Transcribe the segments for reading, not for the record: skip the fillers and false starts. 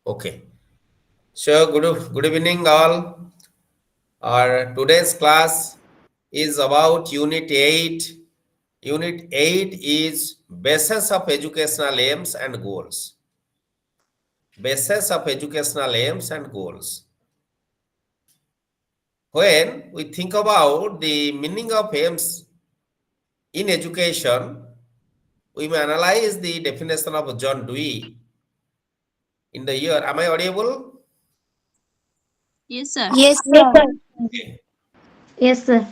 Okay. So good evening all. Our today's class is about Unit 8. Unit 8 is Basis of Educational Aims and Goals. Basis of Educational Aims and Goals. When we think about the meaning of aims in education, we may analyze the definition of John Dewey in the year. Am I audible? Yes, sir. Yes, Yes, sir. sir. Okay. Yes, sir.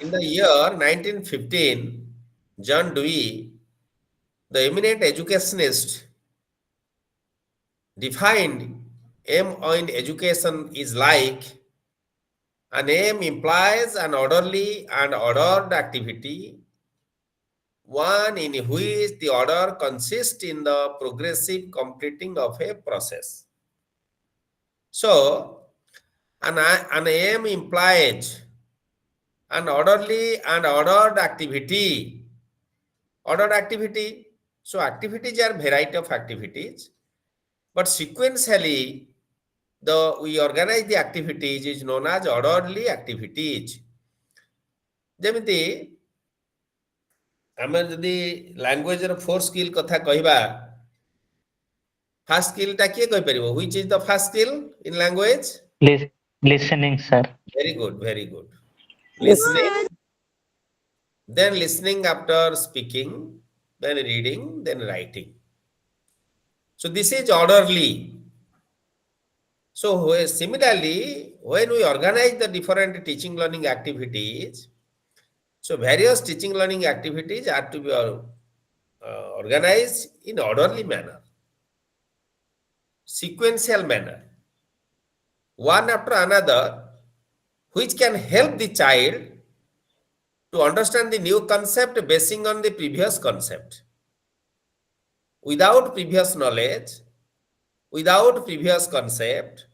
In the year 1915, John Dewey, the eminent educationist, defined aim in education is like an aim implies an orderly and ordered activity, one in which the order consists in the progressive completing of a process. So, an aim implies an orderly and ordered activity. Ordered activity. So, activities are variety of activities, but sequentially, we organize the activities is known as orderly activities. ଯେମିତି ଆମେ ଯଦି ଲାଙ୍ଗୁଏଜର four skill କଥା କହିବା, first ସ୍କିଲ୍ଟା କିଏ କହିପାରିବ? Which is the first skill in language? Listening, sir. Very good, very good. Yes. Listening, then listening after speaking, then reading, then writing. So this is orderly. So similarly, when we organize the different teaching learning activities, so various teaching learning activities are to be organized in orderly manner, sequential manner, one after another, which can help the child to understand the new concept basing on the previous concept. Without previous knowledge, without previous concept,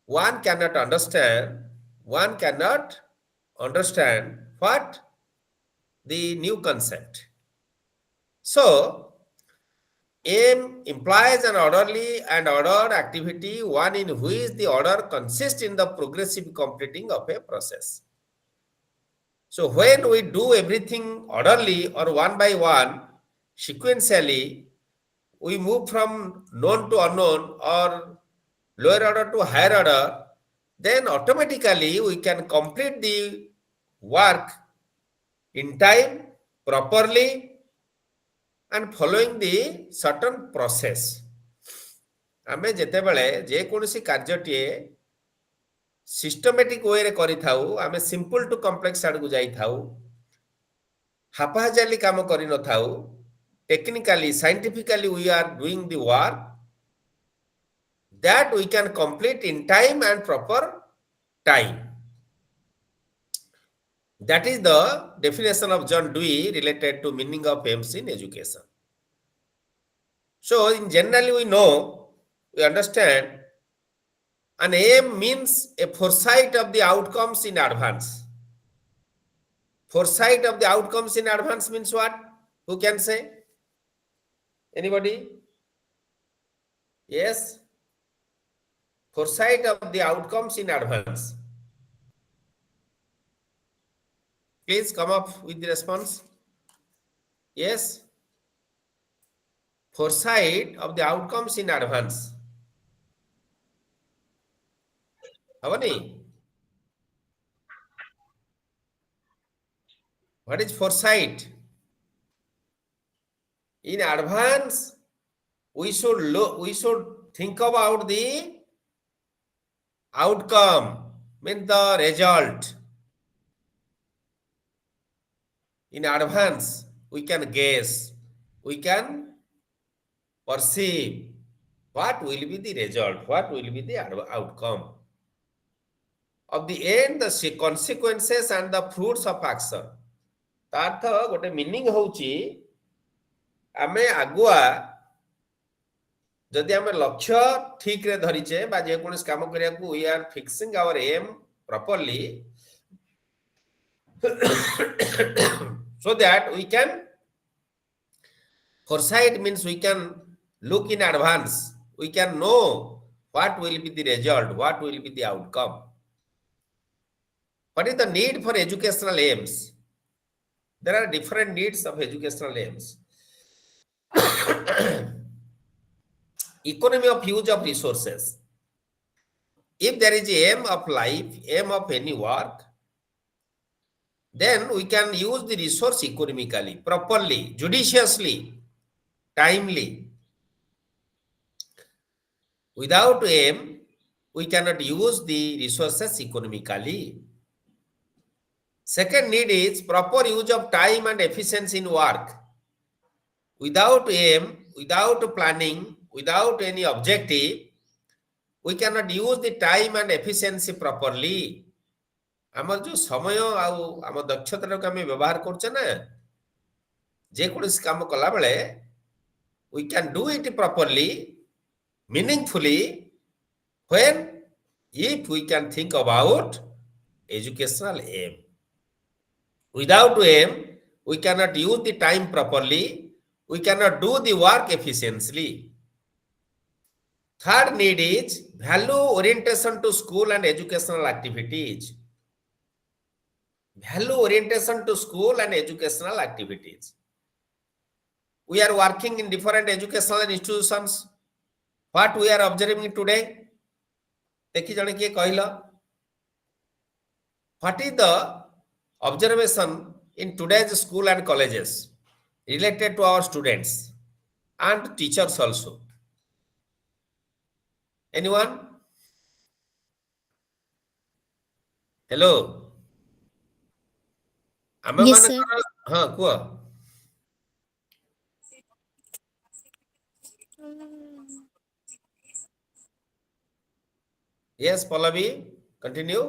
one cannot understand what? The new concept. So, aim implies an orderly and ordered activity, one in which the order consists in the progressive completing of a process. So, when we do everything orderly or one by one, sequentially, we move from known to unknown or lower order to higher order, then automatically we can complete the work in time, properly, and following the certain process. आमे जेतेबेले जे कोनसी कार्यटिए systematic way रे करिथाउ, आमे simple to complex आड को जाइथाउ, हापाजाली काम करि न थाउ, technically, scientifically we are doing the work that we can complete in time and proper time. That is the definition of John Dewey related to meaning of aims in education. So, in generally we know, we understand an aim means a foresight of the outcomes in advance. Foresight of the outcomes in advance means what? Who can say? Anybody? Yes? Foresight of the outcomes in advance. Please come up with the response. Yes? Foresight of the outcomes in advance. Avani? What is foresight? In advance, we should think about the outcome, means the result. In advance, we can guess, we can perceive what will be the result, what will be the outcome. Of the end, the consequences and the fruits of action. तार्थ गोटे meaning होउची आमे आगुआ जदि आमे लक्ष्य ठीक रे धरिचे बा जे conus काम करिया को we are fixing our aim properly so that we can foresight means we can look in advance we can know what will be the result, what will be the outcome. What is the need for educational aims? There are different needs of educational aims. Economy of use of resources. If there is aim of life, aim of any work, then we can use the resource economically, properly, judiciously, timely. Without aim, we cannot use the resources economically. Second need is proper use of time and efficiency in work. Without aim, without planning, without any objective, we cannot use the time and efficiency properly. ଆମର ଯୋଉ ସମୟ ଆଉ ଆମ ଦକ୍ଷତାଟାକୁ ଆମେ ବ୍ୟବହାର କରୁଛେ ନା ଯେକୌଣସି କାମ କଲା ବେଳେ we can do it properly, meaningfully, when if we can think about educational aim. Without aim, we cannot use the time properly, we cannot do the work efficiently. Third need is value orientation to school and educational activities. Value orientation to school and educational activities. We are working in different educational institutions. What we are observing today? देखि जने किए कहिला? What is the observation in today's school and colleges related to our students and teachers also? Anyone? Hello. ଆମେ Yes, sir. ମାନଙ୍କର ହଁ କୁହ yes Pallavi continue.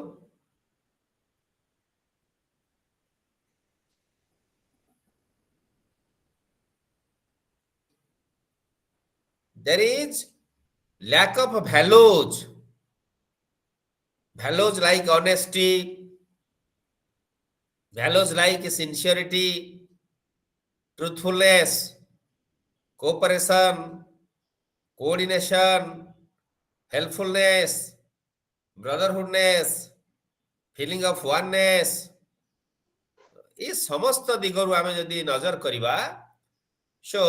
There is lack of values like honesty, values like sincerity, truthfulness, cooperation, coordination, helpfulness, brotherhoodness, feeling of oneness. ये समस्त दिगरु आमे जदि नजर करिबा, so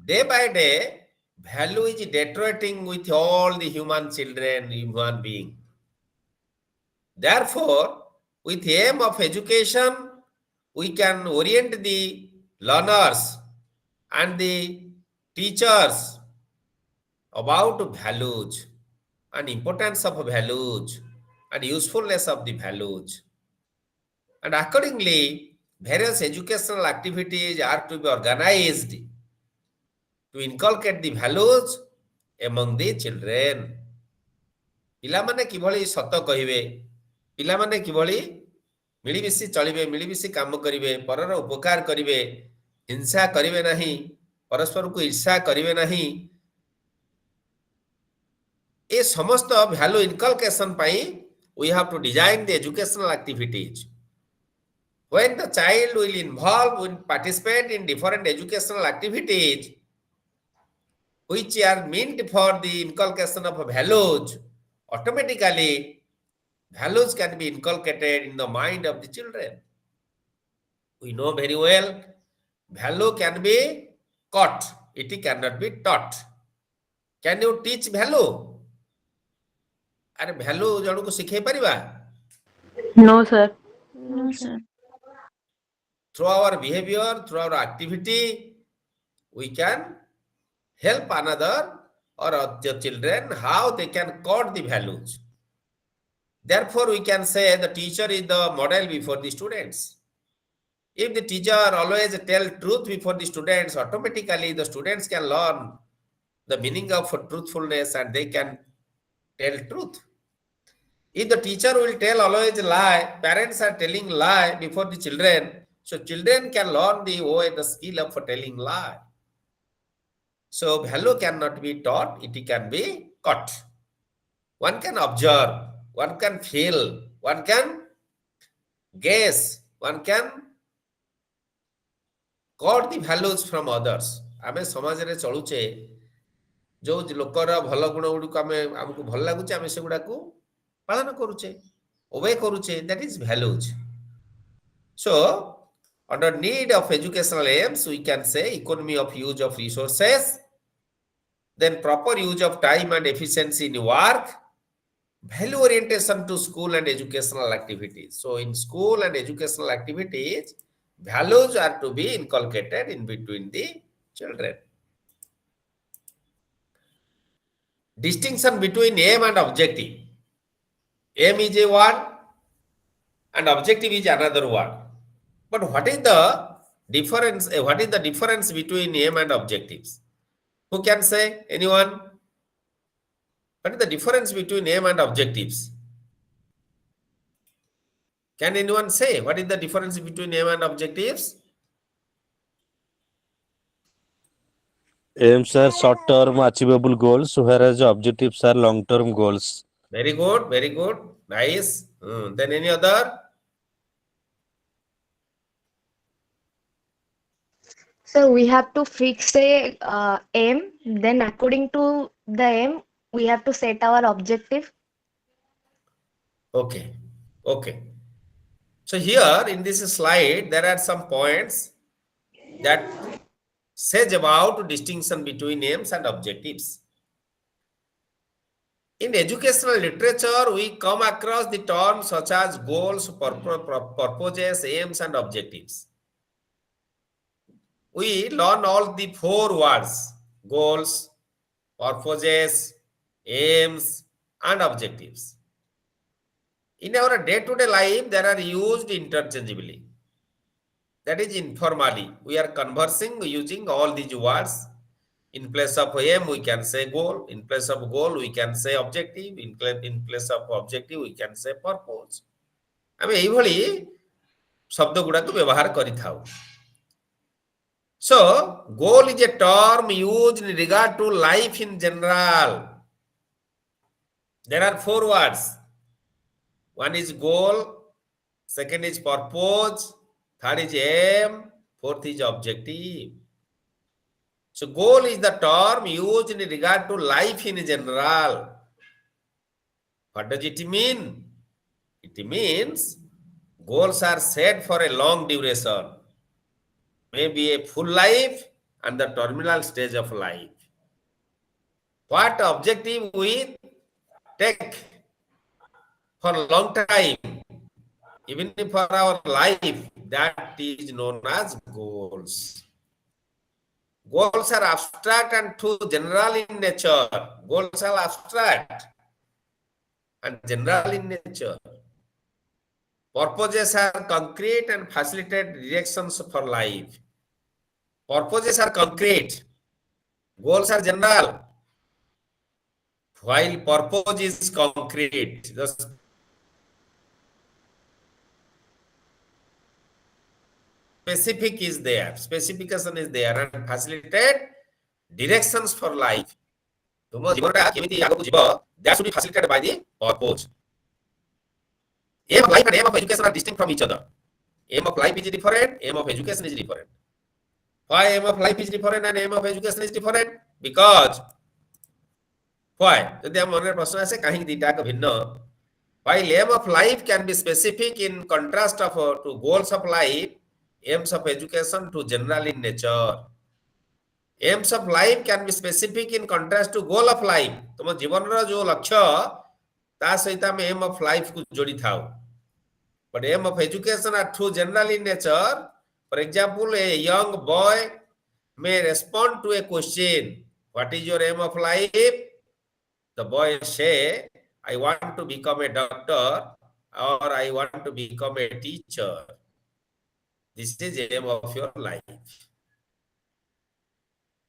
day by day value is deteriorating with all the human children, human being. Therefore, with aim of education, we can orient the learners and the teachers about values and importance of values and usefulness of the values. And accordingly, various educational activities are to be organized to inculcate the values among the children. ପିଲାମାନେ କିଭଳି ସତ କହିବେ, ପିଲାମାନେ କିଭଳି ମିଳିମିଶି ଚଳିବେ, ମିଳିମିଶି କାମ କରିବେ, ପରର ଉପକାର କରିବେ, ହିଂସା କରିବେ ନାହିଁ, ପରସ୍ପରକୁ ଈର୍ଷା କରିବେ ନାହିଁ, ଏ ସମସ୍ତ ଭ୍ୟାଲୁ ଇନକଲକେସନ ପାଇଁ we have to design the educational activities. When the child will participate in different educational activities which are meant for the inculcation of values, automatically values can be inculcated in the mind of the children. We know very well value can be caught, it cannot be taught. Can you teach value? अरे value जणको सिखाई परिबा? No, sir. No, sir. Through our behavior, through our activity, we can help another or the children how they can code the values. Therefore, we can say the teacher is the model before the students. If the teacher always tell truth before the students, automatically the students can learn the meaning of truthfulness and they can tell truth. If the teacher will tell always lie, parents are telling lie before the children, so children can learn the skill of telling lie. So value cannot be taught, it can be caught. One can observe, one can feel, one can guess, one can caught the values from others. आमे समाज रे चलुचे जो लोकर भल गुण गुड़िक आमको भल लगुच आम से गुड़ाक पालन करुचे ओबे करुचे that is values. So under need of educational aims we can say economy of use of resources, then proper use of time and efficiency in work, value orientation to school and educational activities. So in school and educational activities values are to be inculcated in between the children. Distinction between aim and objective. Aim is a word and objective is another word. But what is the difference? What is the difference between aim and objectives? Who can say? Anyone? What is the difference between aim and objectives? Can anyone say what is the difference between aim and objectives? Aims are short-term achievable goals, whereas objectives are long-term goals. Very good, very good, nice. Then any other? So we have to fix a aim. Then according to the aim, we have to set our objective. Okay, okay. So here in this slide, there are some points that says about distinction between aims and objectives. In educational literature, we come across the terms such as goals, purposes, aims, and objectives. We learn all the four words: goals, purposes, aims, and objectives. In our day-to-day life, they are used interchangeably. That is informally. We are conversing using all these words. In place of aim, we can say goal. In place of goal, we can say objective. In place of objective, we can say purpose. ଆମେ ଏଇଭଳି ଶବ୍ଦ ଗୁଡାକ ବ୍ୟବହାର କରିଥାଉ. So, goal is a term used in regard to life in general. There are four words. One is goal, second is purpose, third is aim, fourth is objective. So goal is the term used in regard to life in general. What does it mean? It means goals are set for a long duration, maybe a full life and the terminal stage of life. What objective we take for a long time, even for our life, that is known as goals. Goals are abstract and too general in nature. Goals are abstract and general in nature. Purposes are concrete and facilitate directions for life. Purposes are concrete. Goals are general. While purpose is concrete. The specific is there. Specification is there and facilitate directions for life. तुम जीवनटा केमिति आगु जीव, that should be facilitated by the purpose. Aim of life and aim of education are distinct from each other. Aim of life is different, aim of education is different. Why aim of life is different and aim of education is different? Because why? Jodi am monre prashna ase kahi dita ka bhinna. While aim of life can be specific in contrast of to goals of life, aims of education to general in nature. Aims of life can be specific in contrast to goal of life. तुम जीवन रो जो लक्ष्य ता सहित हम aim of life को जोड़ी थाउ. But aim of education are too general in nature. For example, a young boy may respond to a question, what is your aim of life? The boy say, I want to become a doctor or I want to become a teacher. This is the aim of your life.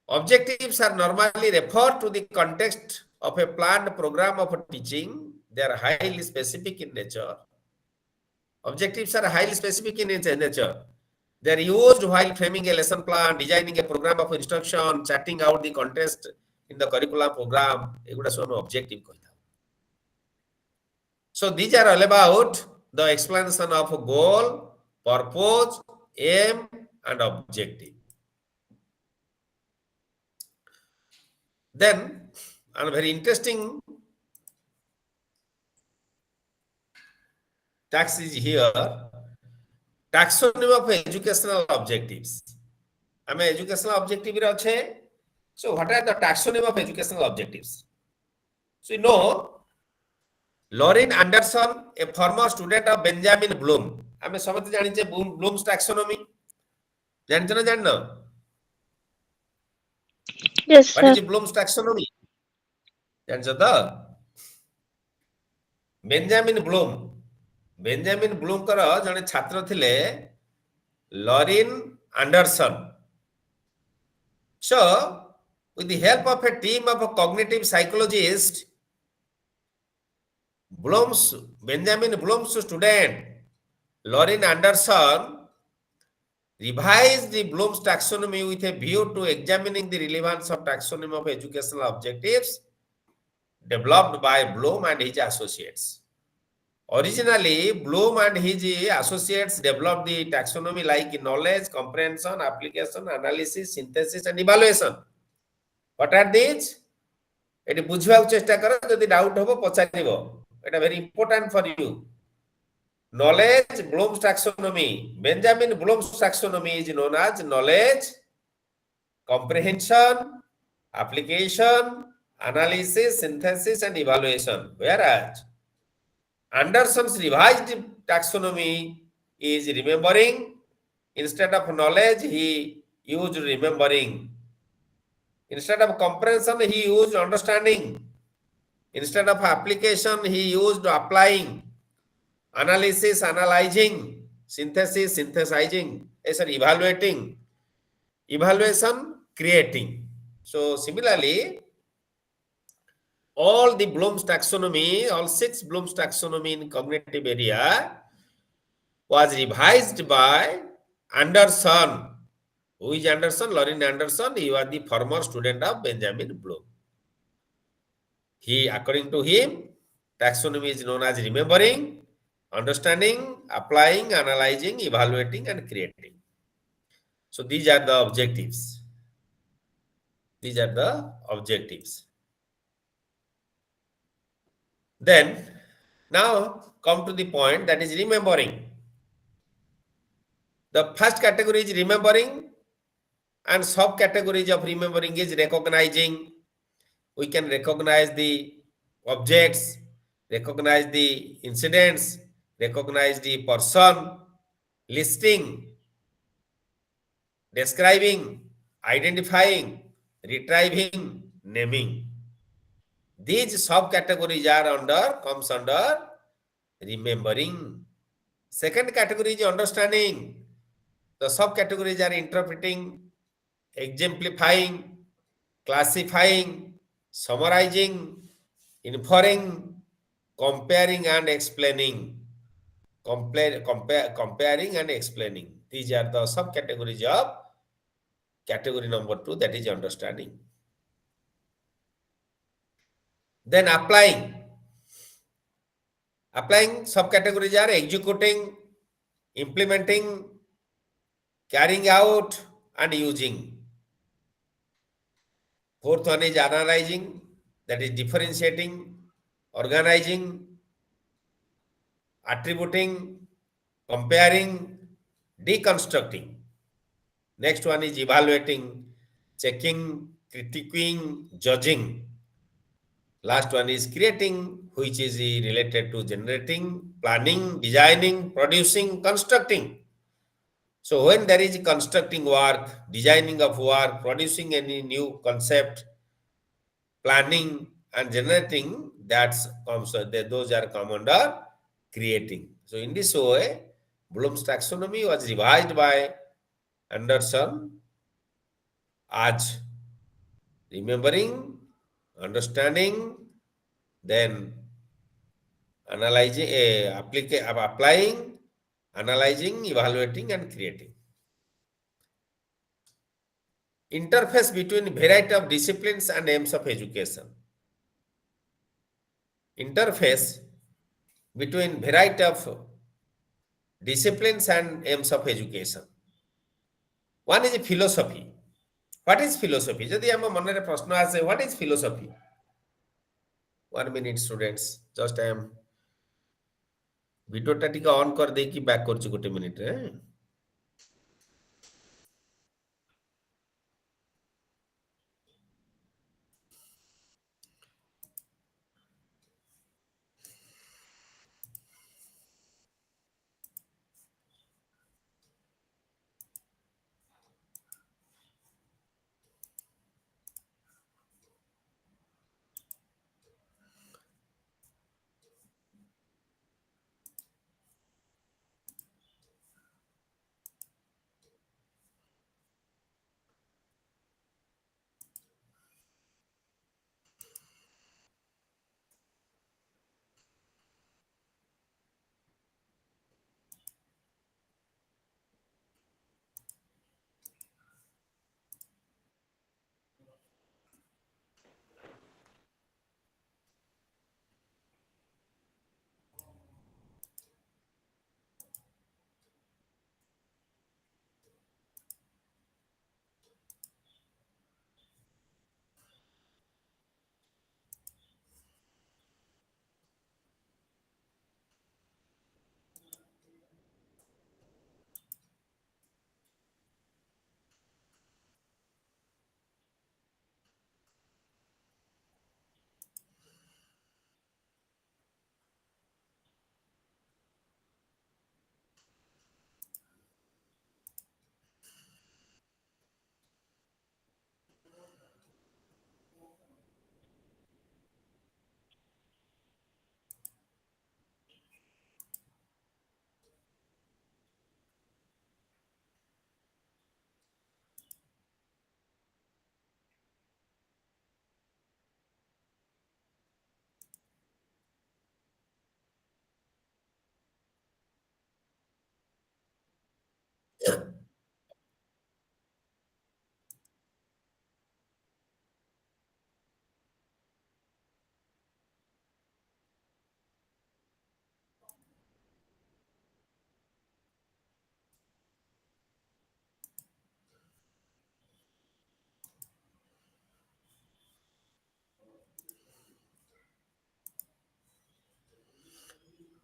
Objectives are normally referred to the context of a planned program of teaching. They are highly specific in nature. Objectives are highly specific in nature. They are used while framing a lesson plan, designing a program of instruction, charting out the context in the curriculum program. Objective. So these are all about the explanation of goal, purpose, aim, and objective. Then and very interesting tax is here. Taxonomy of educational objectives. I mean, educational objective is. So, what are the taxonomy of educational objectives? So, you know, Lauren Anderson, a former student of Benjamin Bloom. I mean, somebody janiche Bloom's taxonomy. Janite na janna? Yes, What sir. is Bloom's taxonomy? Janiche the? Benjamin Bloom. Benjamin Bloom kara jane chhatra thile Lauren Anderson. So, with the help of a team of cognitive psychologists, Benjamin Bloom's student Lauren Anderson revised the Bloom's taxonomy with a view to examining the relevance of taxonomy of educational objectives developed by Bloom and his associates. Originally, Bloom and his associates developed the taxonomy like knowledge, comprehension, application, analysis, synthesis, and evaluation. What are these? এটি বুঝিବାକୁ চেষ্টা কর যদি doubt হবো পচারিব এটা very important for you knowledge Bloom's taxonomy Benjamin Bloom's taxonomy is known as knowledge comprehension application analysis synthesis and evaluation whereas Anderson's revised taxonomy is remembering instead of knowledge he used remembering. Instead of comprehension, he used understanding. Instead of application, he used applying. Analysis, analyzing. Synthesis, synthesizing. Sorry, evaluating. Evaluation, creating. So, similarly, all the Bloom's taxonomy, all 6 Bloom's taxonomy in cognitive area was revised by Anderson. Who is Anderson? Lauren Anderson. He was the former student of Benjamin Bloom. According to him, taxonomy is known as remembering, understanding, applying, analyzing, evaluating, and creating. So these are the objectives. These are the objectives. Then, now come to the point that is remembering. The first category is remembering. And subcategories of remembering is recognizing. We can recognize the objects, recognize the incidents, recognize the person, listing, describing, identifying, retrieving, naming. These subcategories comes under remembering. Second category is understanding. The subcategories are interpreting, exemplifying, classifying, summarizing, inferring, comparing and explaining. Comparing and explaining. These are the subcategories of category number 2, that is understanding. Then applying. Applying subcategories are executing, implementing, carrying out, and using. Fourth one is analyzing, that is differentiating, organizing, attributing, comparing, deconstructing. Next one is evaluating, checking, critiquing, judging. Last one is creating, which is related to generating, planning, designing, producing, constructing. So when there is constructing work, designing of work, producing any new concept, planning and generating, those are come under creating. So in this way, Bloom's taxonomy was revised by Anderson as remembering, understanding, then analyzing, applying, analyzing, evaluating, and creating. Interface between variety of disciplines and aims of education. Interface between variety of disciplines and aims of education. One is philosophy. What is philosophy? Jodi ama manare prashna ase, what is philosophy? 1 minute students. Just I am video टा टिके on कर दे कि back कर गोटे minute रे.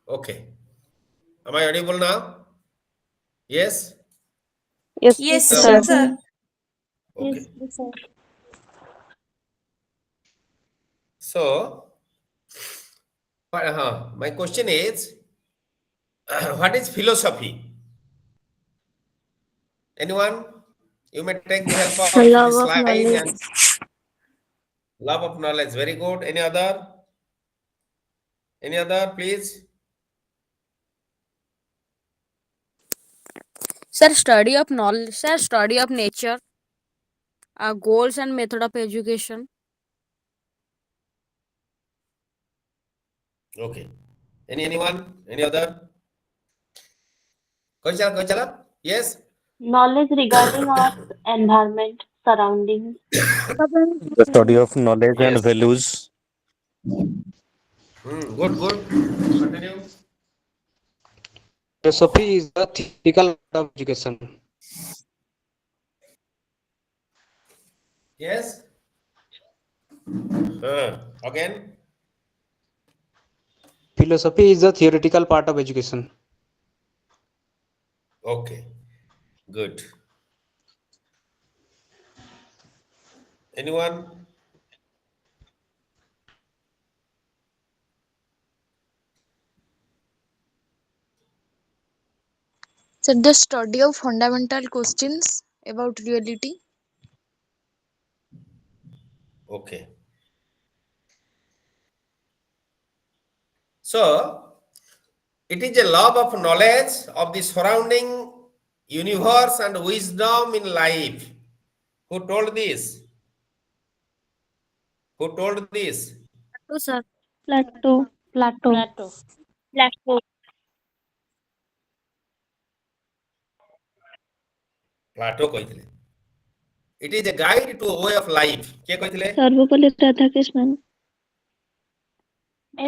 Okay. Am I audible now? Yes? Yes, Yes, sir. sir. Okay. Yes, sir. So, my question is, what is philosophy? Anyone? You may take the help of the Love of slide knowledge. and love of knowledge. Very good. Any other? Any other, please? Sir, study of knowledge. Sir, study of nature. Goals and method of education. Okay. Anyone? Any other? Koi chala? Yes? Knowledge regarding our environment, surroundings. The study of knowledge and Yes. values. Good, good. Continue. Philosophy is the theoretical part of education. Yes? Again? Philosophy is the theoretical part of education. Okay. Good. Anyone? So the study of fundamental questions about reality. Okay. So, it is a love of knowledge of the surrounding universe and wisdom in life. Who told this? Who told this? Plato, sir. Plato. Plato. Plato. Plato କହିଥିଲେ. It is a guide to a way of life. କିଏ କହିଥିଲେ? Sarvapalli Radhakrishnan.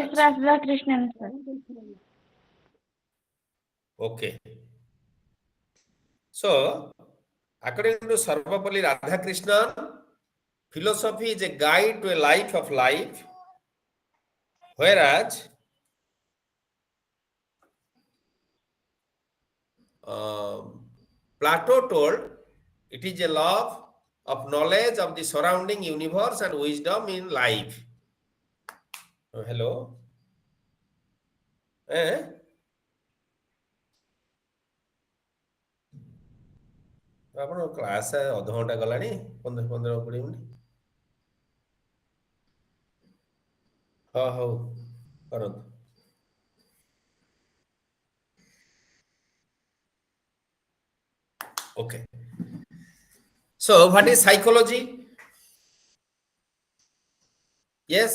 S. Radhakrishnan, sir. Okay. So, according to Sarvapalli Radhakrishnan, philosophy is a guide to a life of life Whereas Plato told it is a law of knowledge of the surrounding universe and wisdom in life. Hello? Eh? ଆପଣ class ଅଧଘଣ୍ଟା ଗଲାଣି 15-20 minute. ହଁ ହଉ କରନ୍ତୁ। Okay. So what is psychology? Yes.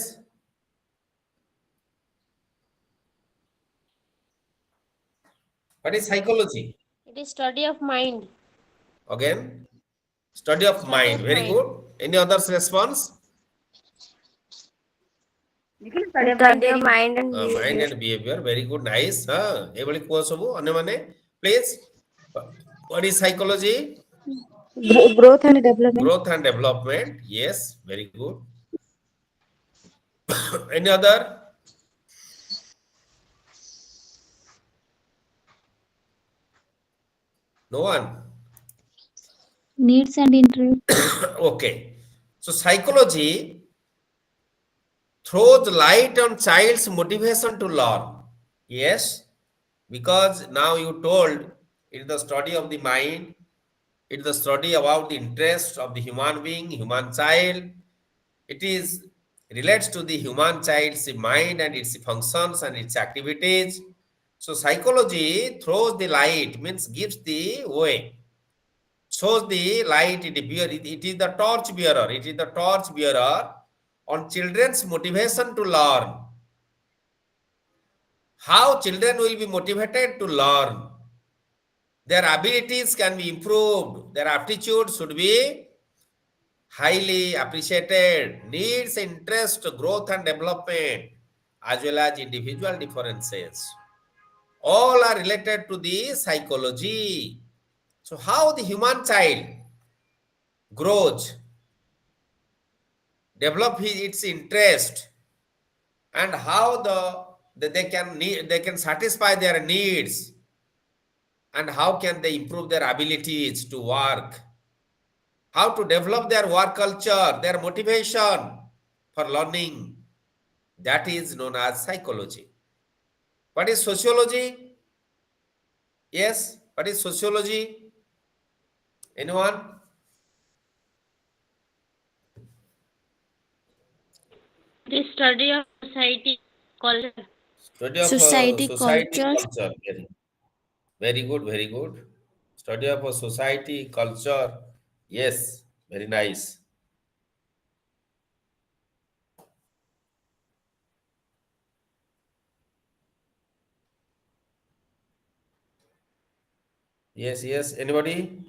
What is psychology? It is study of mind. Again, study of mind. Very good. Any others response? Study of mind and Mind behavior. and behavior. Very good. Nice. ଏଭଳି କୁହ ସବୁ ଅନ୍ୟମାନେ please. What is psychology? Growth and development. Growth and development. Yes. Very good. Any other? No one. Needs and interests. Okay. So psychology throws light on child's motivation to learn. Yes, because now you told it is the study of the mind, it is the study about the interests of the human being, human child. It is relates to the human child's mind and its functions and its activities. So psychology throws the light, means gives the way, shows the light, it is the torch bearer, it is the torch bearer on children's motivation to learn. How children will be motivated to learn. Their abilities can be improved. Their aptitude should be highly appreciated. Needs, interest, growth and development, as well as individual differences. All are related to the psychology. So how the human child grows, develop its interest, and how they can satisfy their needs, and how can they improve their abilities to work, how to develop their work culture, their motivation for learning. That is known as psychology. What is sociology? Yes, what is sociology? Anyone? The study of society, culture. Study of Society, society culture. culture. Very good, very good. Study of a society culture. Yes, very nice. Yes, yes. Anybody?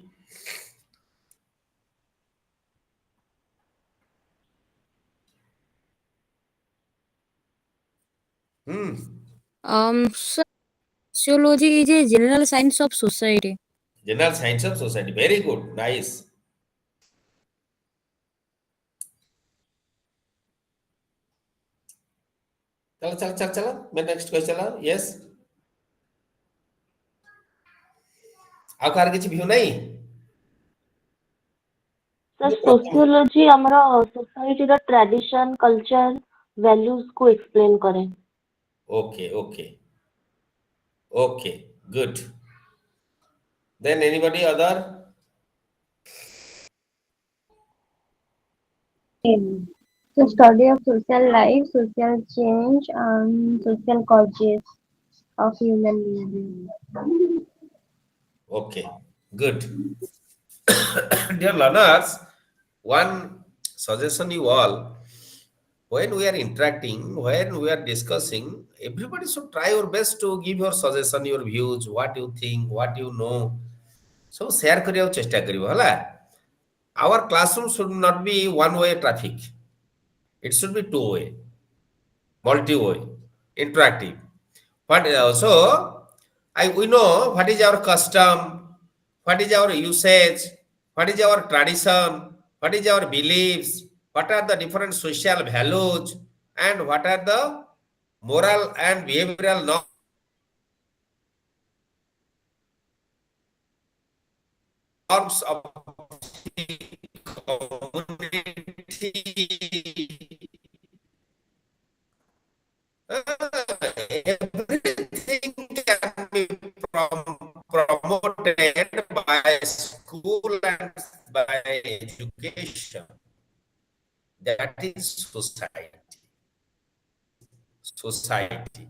Sociology is a general science of society. General science of society. Very good. Nice. चलो चलो चलो चलो मैं next question चला yes ଆଉ କାହାର କିଛି view ନାହିଁ Sir, sociology ଆମର society ର tradition, culture, values को explain करे. okay okay okay good then anybody other The study of social life, social change, and social causes of human behavior. okay good dear learners one suggestion you all when we are interacting when we are discussing everybody should try your best to give your suggestion your views what you think what you know so share କରିବାକୁ ଚେଷ୍ଟା କରିବ ହେଲା our classroom should not be one way traffic it should be two way multi way interactive but also we know what is our custom what is our usage what is our tradition what is our beliefs what are the different social values and what are the moral and behavioral norms of the community. Everything can be promoted by school and by education. That is society. Society.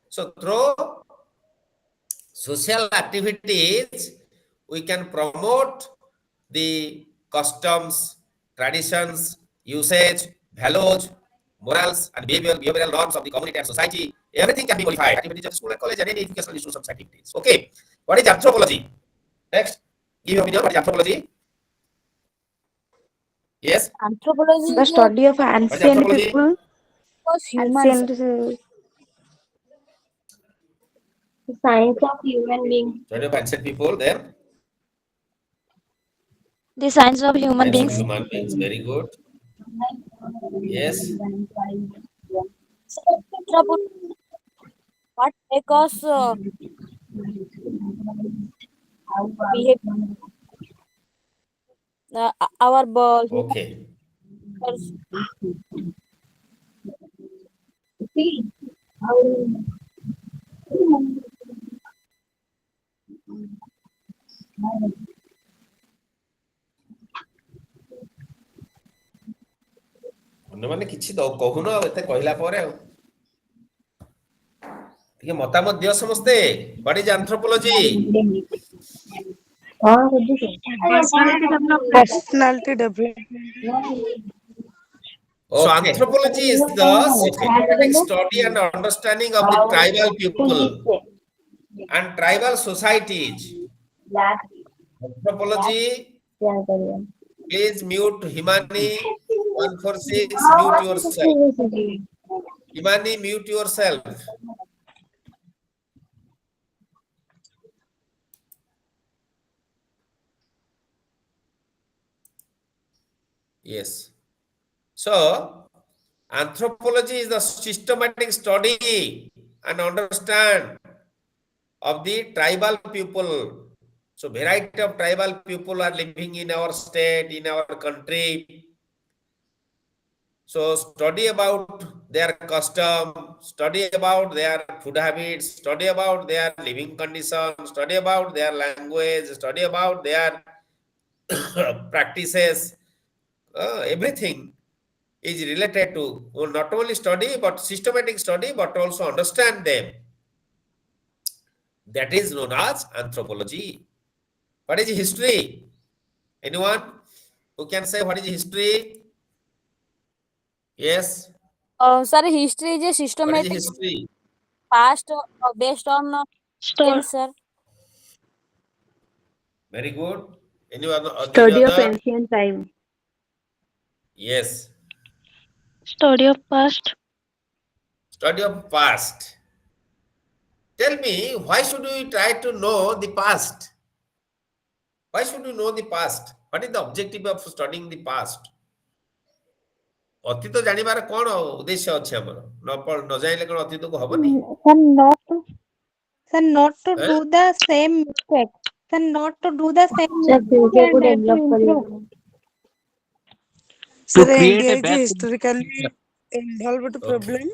So through social activities, we can promote the customs, traditions, usage, values, morals, and behavioral norms of the community and society. Everything can be modified. Activities of school and college and any educational institutions activities. Okay. What is anthropology? Next. Give your opinion. What is anthropology? Yes. Anthropology The is study of What is ancient anthropology? people, was humans. ancient, The science of human beings. Study of ancient people. Then the science of human science of beings. human beings. Very good. Yes. So, anthropology, what make us behave our human Okay. ଅନ୍ୟମାନେ କିଛି କହୁନ ଆଉ ଏତେ କହିଲା ପରେ ଆଉ ଟିକେ ମତାମତ ଦିଅ ସମସ୍ତେ. What is anthropology? Personality development. So anthropology is the systematic study and understanding of the tribal people and tribal societies. Anthropology, please mute Himani 146, mute yourself. Himani, mute yourself. Yes. So anthropology is the systematic study and understand of the tribal people. So variety of tribal people are living in our state, in our country. So study about their custom, study about their food habits, study about their living conditions, study about their language, study about their practices, everything is related to not only study but systematic study but also understand them. That is known as anthropology. What is history? Anyone who can say what is history? Yes. sir, history is a What is systematic history? past based on events, sir. Very good. Anyone? Any Study of other? ancient time. Yes. Study of past. Study of past. Tell me, why should we try to know the past? Why should we know the past? What is the objective of studying the past? ଅତୀତ ଜାଣିବାର କଣ ଉଦ୍ଦେଶ୍ୟ ଅଛି ଆମର? ନ ଜାଣିଲେ କଣ ଅତୀତକୁ ହବନି? Sir, not to Eh? do the same mistake. Sir, not to do the same Sir, future को and to develop improve. करेगा. So To the create India a is best historically involved Okay. problem.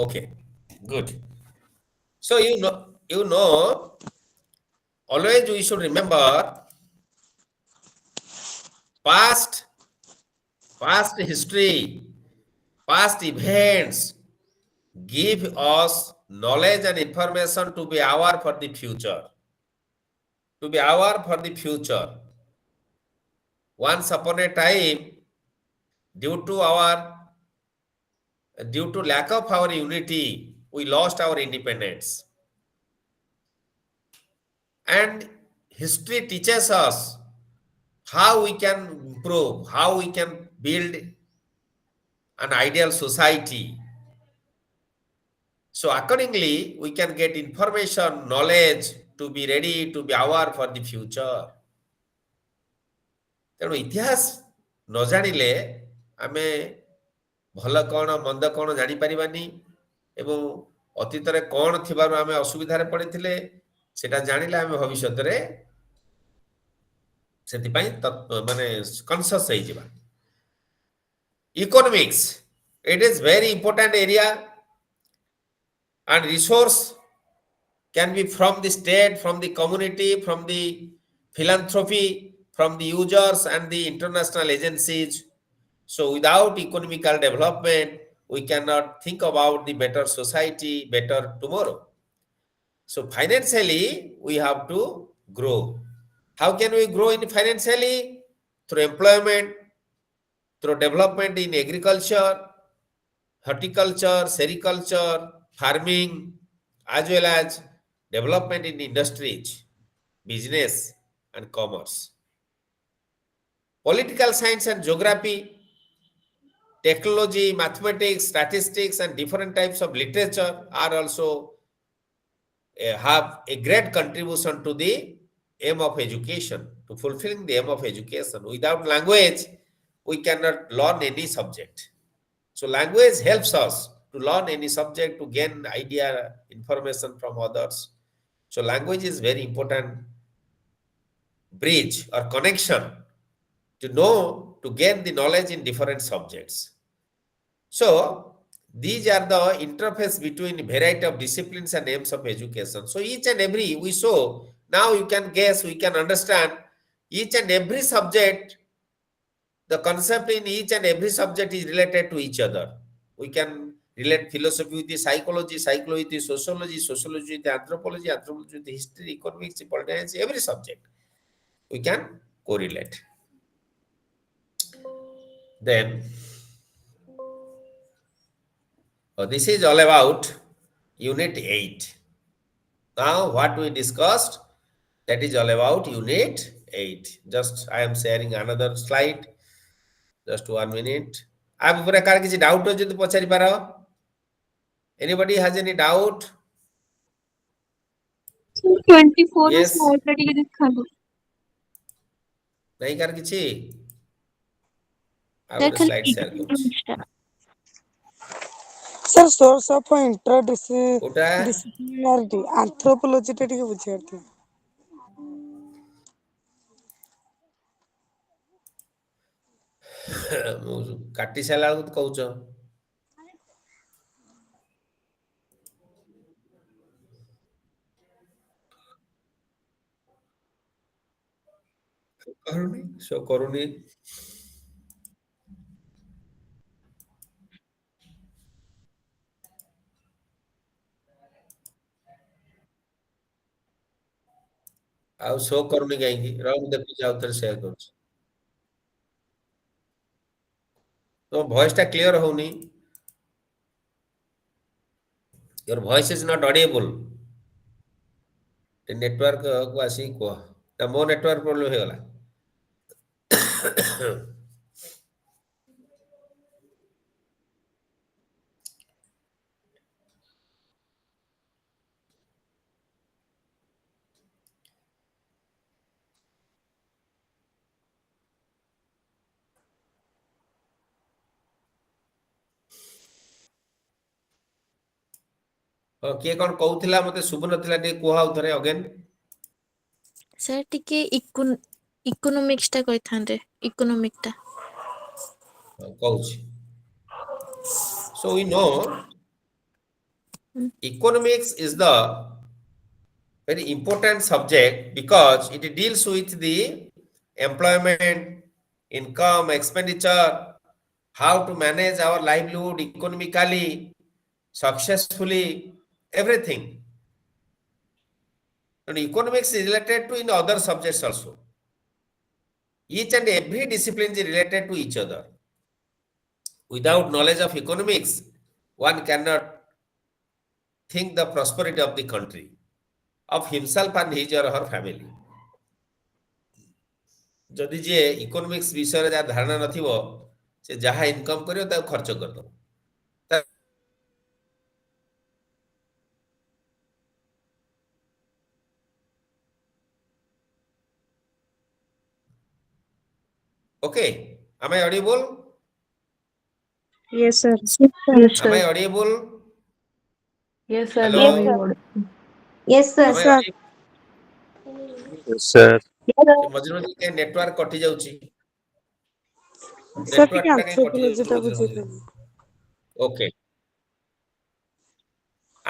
Okay, good. So you know, always we should remember past history, past events give us knowledge and information to be aware for the future. To be aware for the future. Once upon a time, due to lack of our unity, we lost our independence. And history teaches us how we can improve, how we can build an ideal society. So accordingly, we can get information, knowledge to be ready, to be aware for the future. ତେଣୁ ଇତିହାସ न जानिले आमे भल कौन मंद कौन जानिपारिबानी एवं अतीतरे कौन थिबारु आमे असुविधारे पड़िथिले सेटा जानिले आमे भविष्यतरे सेतिपाई माने कॉन्शियस होई जिबा economics it is very important area and resource can be from the state, from the community, from the philanthropy, from the users and the international agencies. So without economical development we cannot think about the better society, better tomorrow. So financially we have to grow. How can we grow in financially? Through employment, through development in agriculture, horticulture, sericulture, farming, as well as development in industries, business, and commerce. Political science and geography, technology, mathematics, statistics, and different types of literature are also have a great contribution to the aim of education, to fulfilling the aim of education. Without language, we cannot learn any subject. So language helps us to learn any subject, to gain idea, information from others. So language is very important bridge or connection to know, to gain the knowledge in different subjects. So these are the interface between variety of disciplines and aims of education. So each and every we saw, now you can guess, we can understand each and every subject, the concept in each and every subject is related to each other. We can relate philosophy with the psychology, psychology with the sociology, sociology with the anthropology, anthropology with the history, economics, politics, every subject we can correlate. Then this is all about unit 8. Now what we discussed, that is all about unit 8. Just I am sharing another slide. Just 1 minute. आप पूरा car किसी doubt हो जो तो पचारि पारो. Anybody has any doubt? 24 ର Yes. Slide ଟା ଟିକେ ଦେଖାନ୍ତୁ। नहीं कार किसी. ଆଉ ସାର୍ ଗୋଟେ ଖାଲି slide share କରୁଛି. ଇକୋନୋମିକ୍ସ ଟା। ସାର୍ ସୋର୍ସ ଅଫ୍ କୋଉଟା? ଡିସିପ୍ଲିନାରିଟି ଆନ୍ଥ୍ରୋପୋଲୋଜି ଟା ଟିକେ ବୁଝିବାର ଥିଲା। ମୁଁ କାଟି ସାରିଲା ବେଳକୁ କହୁଛ. ଶୋ କରୁନି. ଆଉ ଶୋ କରୁନି କାହିଁକି? ରହ ମୁଁ ଦେଖୁଛି ଆଉ ଥରେ ସେୟାର କରୁଛି. ତମ ଭଏସ ଟା କ୍ଲିୟର ହଉନି. Your voice is not audible. Network କୁ ଆସିକି କୁହ. ନା ମୋ ନେଟୱାର୍କ ପ୍ରୋବ୍ଲେମ ହେଇଗଲା. ହଁ କିଏ କଣ କହୁଥିଲା ମତେ ଶୁଭୁ ନଥିଲା, ଟିକେ କୁହ ଆଉ ଥରେ ଅଗେନ୍. ସାର୍ ଟିକେ ଇକୋନୋମିକ୍ସ ଟା କହିଥାନ୍ତେ, ଇକୋନୋମିକ୍ ଟା। କହୁଛି. So we know economics is the very important subject because it deals with the employment, income, expenditure, how to manage our livelihood economically, successfully, everything. And economics is related to in other subjects also. Each and every discipline is related to each other. Without knowledge of economics, one cannot think the prosperity of the country, of himself and his or her family. ଯଦି ଯିଏ economics ବିଷୟରେ ଯାହା ଧାରଣା ନଥିବ, ସେ ଯାହା income କରିବ ତାକୁ ଖର୍ଚ୍ଚ କରିଦବ. Okay, Am I audible? Yes, sir. Yes, Am I sir. audible? Yes, sir. Hello? Yes, Now sir. you would. Yes, Am sir. I audible? Sir. ସେ ମଝିରେ ମଝିରେ କାହିଁ ନେଟୱାର୍କ କଟି ଯାଉଛି? ସାର୍ ଟିକେ ନେଟୱାର୍କଟା କାହିଁ କଟି ଆନ୍ଥ୍ରୋପୋଲୋଜି ଯାଉଛି ଟା ମଝିରେ ମଝିରେ? ବୁଝେଇଦେବେ। Okay.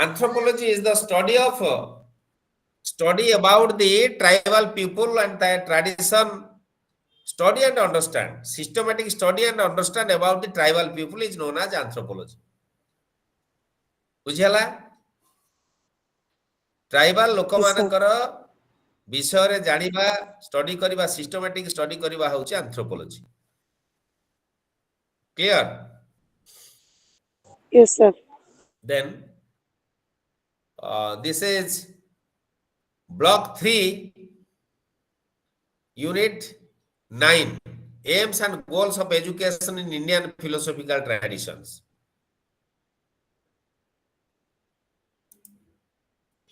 Anthropology is the study about the tribal people and their tradition. Study and understand. Systematic study and understand about the tribal people is known as anthropology. ବୁଝିହେଲା? ଟ୍ରାଇବାଲ ଲୋକମାନଙ୍କର ବିଷୟରେ ଜାଣିବା, ଷ୍ଟଡି କରିବା, ସିଷ୍ଟମାଟିକ ଷ୍ଟଡି କରିବା ହେଉଛି anthropology. Clear? Yes, sir. Then this is block 3, unit 9, aims and goals of education in Indian philosophical traditions.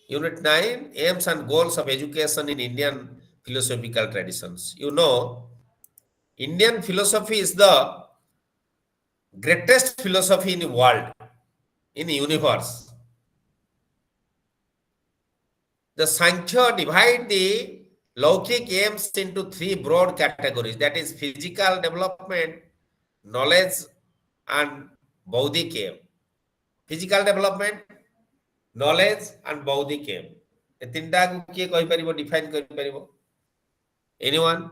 Unit 9, aims and goals of education in Indian philosophical traditions. You know, Indian philosophy is the greatest philosophy in the world, in the universe. The Sankhya divide the Laukik aims into 3 broad categories, that is physical development, knowledge and Bauddhic aim. Physical development, knowledge and Bauddhic aim. ଏ ତିନିଟାକୁ କିଏ କହିପାରିବ, define କରିପାରିବ? Anyone?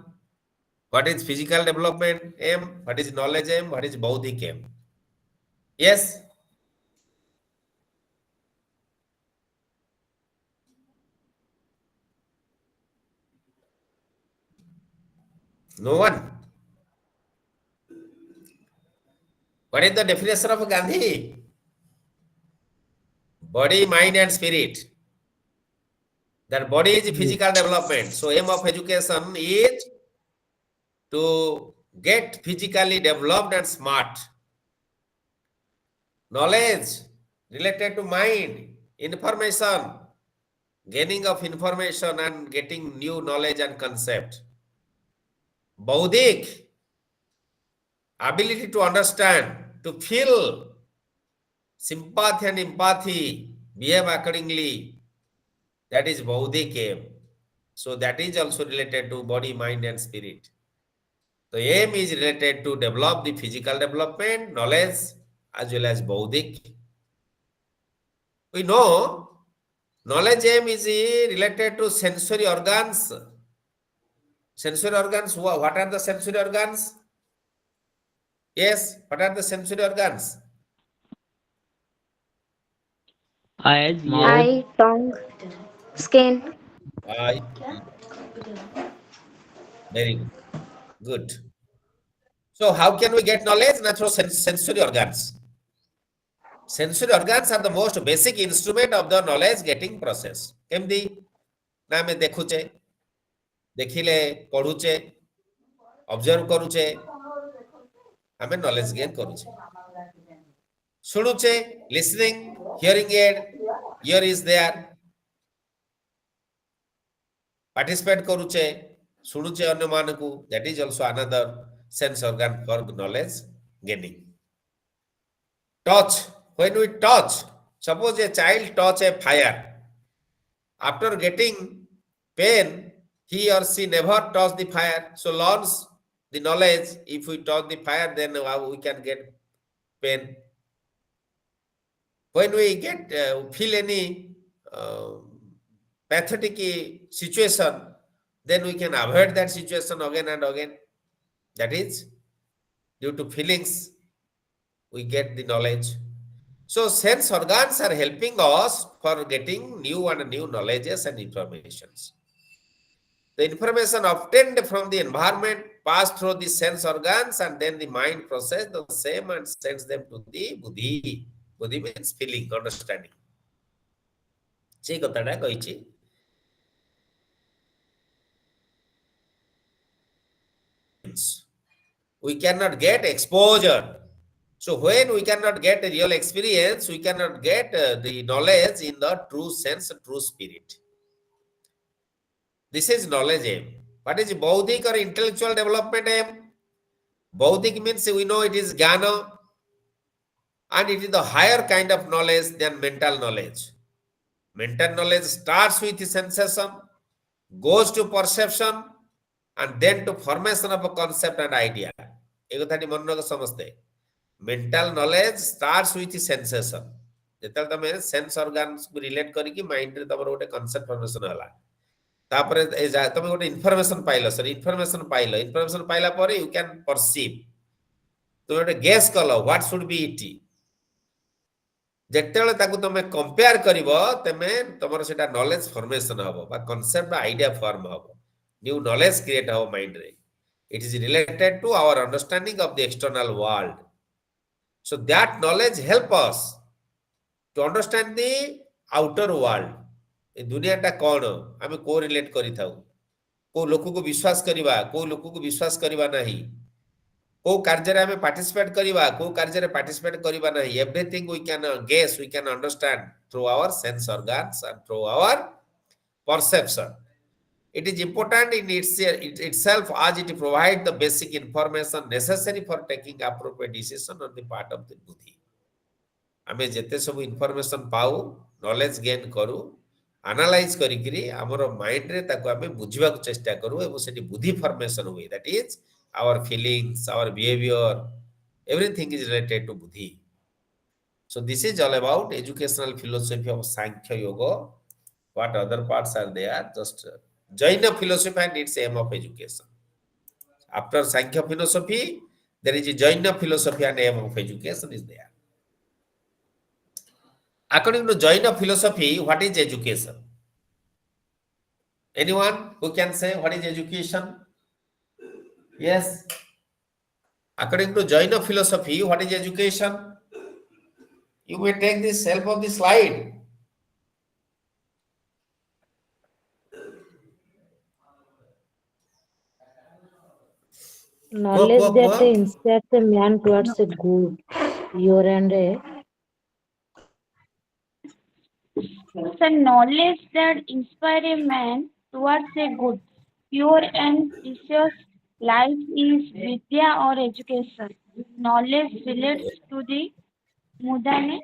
What is physical development aim? What is knowledge aim? What is Bauddhic aim? Yes? No one? What is the definition of Gandhi? Body, mind and spirit. That body is physical development. So aim of education is to get physically developed and smart. Knowledge related to mind, information, gaining of information and getting new knowledge and concept. Bauddhic, ability to understand, to feel, sympathy and empathy, behave accordingly. That is Bauddhic aim. So that is also related to body, mind and spirit. The aim is related to develop the physical development, knowledge as well as Bauddhic. We know knowledge aim is related to sensory organs. Sensory organs, what are the sensory organs? Yes, what are the sensory organs? Eyes, mouth. Eye, tongue, skin. Eye. Very good. Good. So how can we get knowledge? Not through sensory organs. Sensory organs are the most basic instrument of the knowledge getting process. केमदी ना हमें देखुचे, देखिले पढ़ुचे, observe करूचे, हमें knowledge gain करूचे. सुनुचे, listening, hearing aid, ear is there. Participate करूचे, सुनुचे अन्य मानकु, that is also another sense organ for knowledge gaining. Touch. When we touch, suppose a child touch a fire. After getting pain, he or she never touch the fire. So learns the knowledge. If we touch the fire, then we can get pain. When we get feel any pathetic situation, then we can avoid that situation again and again. That is due to feelings, we get the knowledge. So sense organs are helping us for getting new and new knowledges and informations. The information obtained from the environment pass through the sense organs and then the mind process the same and sends them to the buddhi. Buddhi means feeling, understanding. See kotata koichi. We cannot get exposure. So when we cannot get a real experience, we cannot get the knowledge in the true sense, true spirit. This is knowledge aim. What is Bauddhic or intellectual development aim? Baudik means we know it is jnana, and it is the higher kind of knowledge than mental knowledge. Mental knowledge starts with sensation, goes to perception, and then to formation of a concept and idea. Mental knowledge starts with sensation. ଯେତେବେଳେ ତମେ sense organs କୁ relate କରିକି mind ରେ ତମର ଗୋଟେ concept formation ହେଲା, ତାପରେ ତମେ ଗୋଟେ ଇନଫର୍ମେସନ ପାଇଲା ପରେ ୟୁ କ୍ୟାନ୍ ପରସିଭ, ତମେ ଗୋଟେ ଗେସ୍ କଲ ହ୍ୱାଟ ସୁଡ୍ ବି ଇଟ୍। ଯେତେବେଳେ ତାକୁ ତମେ କମ୍ପେୟାର କରିବ, ତମେ ତମର ସେଟା ନଲେଜ ଫର୍ମେସନ ହବ ବା କନସେପ୍ଟ ବା ଆଇଡିଆ ଫର୍ମ ହବ, ନ୍ୟୁ ନଲେଜ କ୍ରିଏଟ ହବ ମାଇଣ୍ଡ ରେ। It is related to our understanding of the external world. So that knowledge help us to understand the outer world. ए दुनियाटा कौन आम को रिलेट करी थाउ, को लोक को विश्वास करिवा, को लोक को विश्वास करिवा नहीं, को कार्य रे आम पार्टिसिपेट करिवा, को कार्य रे पार्टिसिपेट करिवा नहीं। Everything we can guess, we can understand through our sense organs and through our perception. It is important in itself as it provides the basic information necessary for taking appropriate decision on the part of the buddhi. आमे जेते सब information पाऊ, knowledge gain करू, analyse करिकरी हमर mind रे ताको आमे बुझिबा को चेष्टा करू एवं सेठी बुद्धि फॉर्मेशन हुए। That is our feelings, our behaviour, everything is related to बुद्धि। So this is all about educational philosophy of Sankhya Yoga. What other parts are there? Just Jaina philosophy and its aim of education. After Sankhya philosophy, there is a Jaina philosophy and aim of education is there. According to Jaina philosophy, what is education? Anyone who can say what is education? Yes. According to Jaina philosophy, what is education? You may take this help of the slide. Knowledge that inspires a man towards a good, pure and a The knowledge that inspires a man towards a good, pure and precious life is vidya or education. Knowledge relates to the mundane,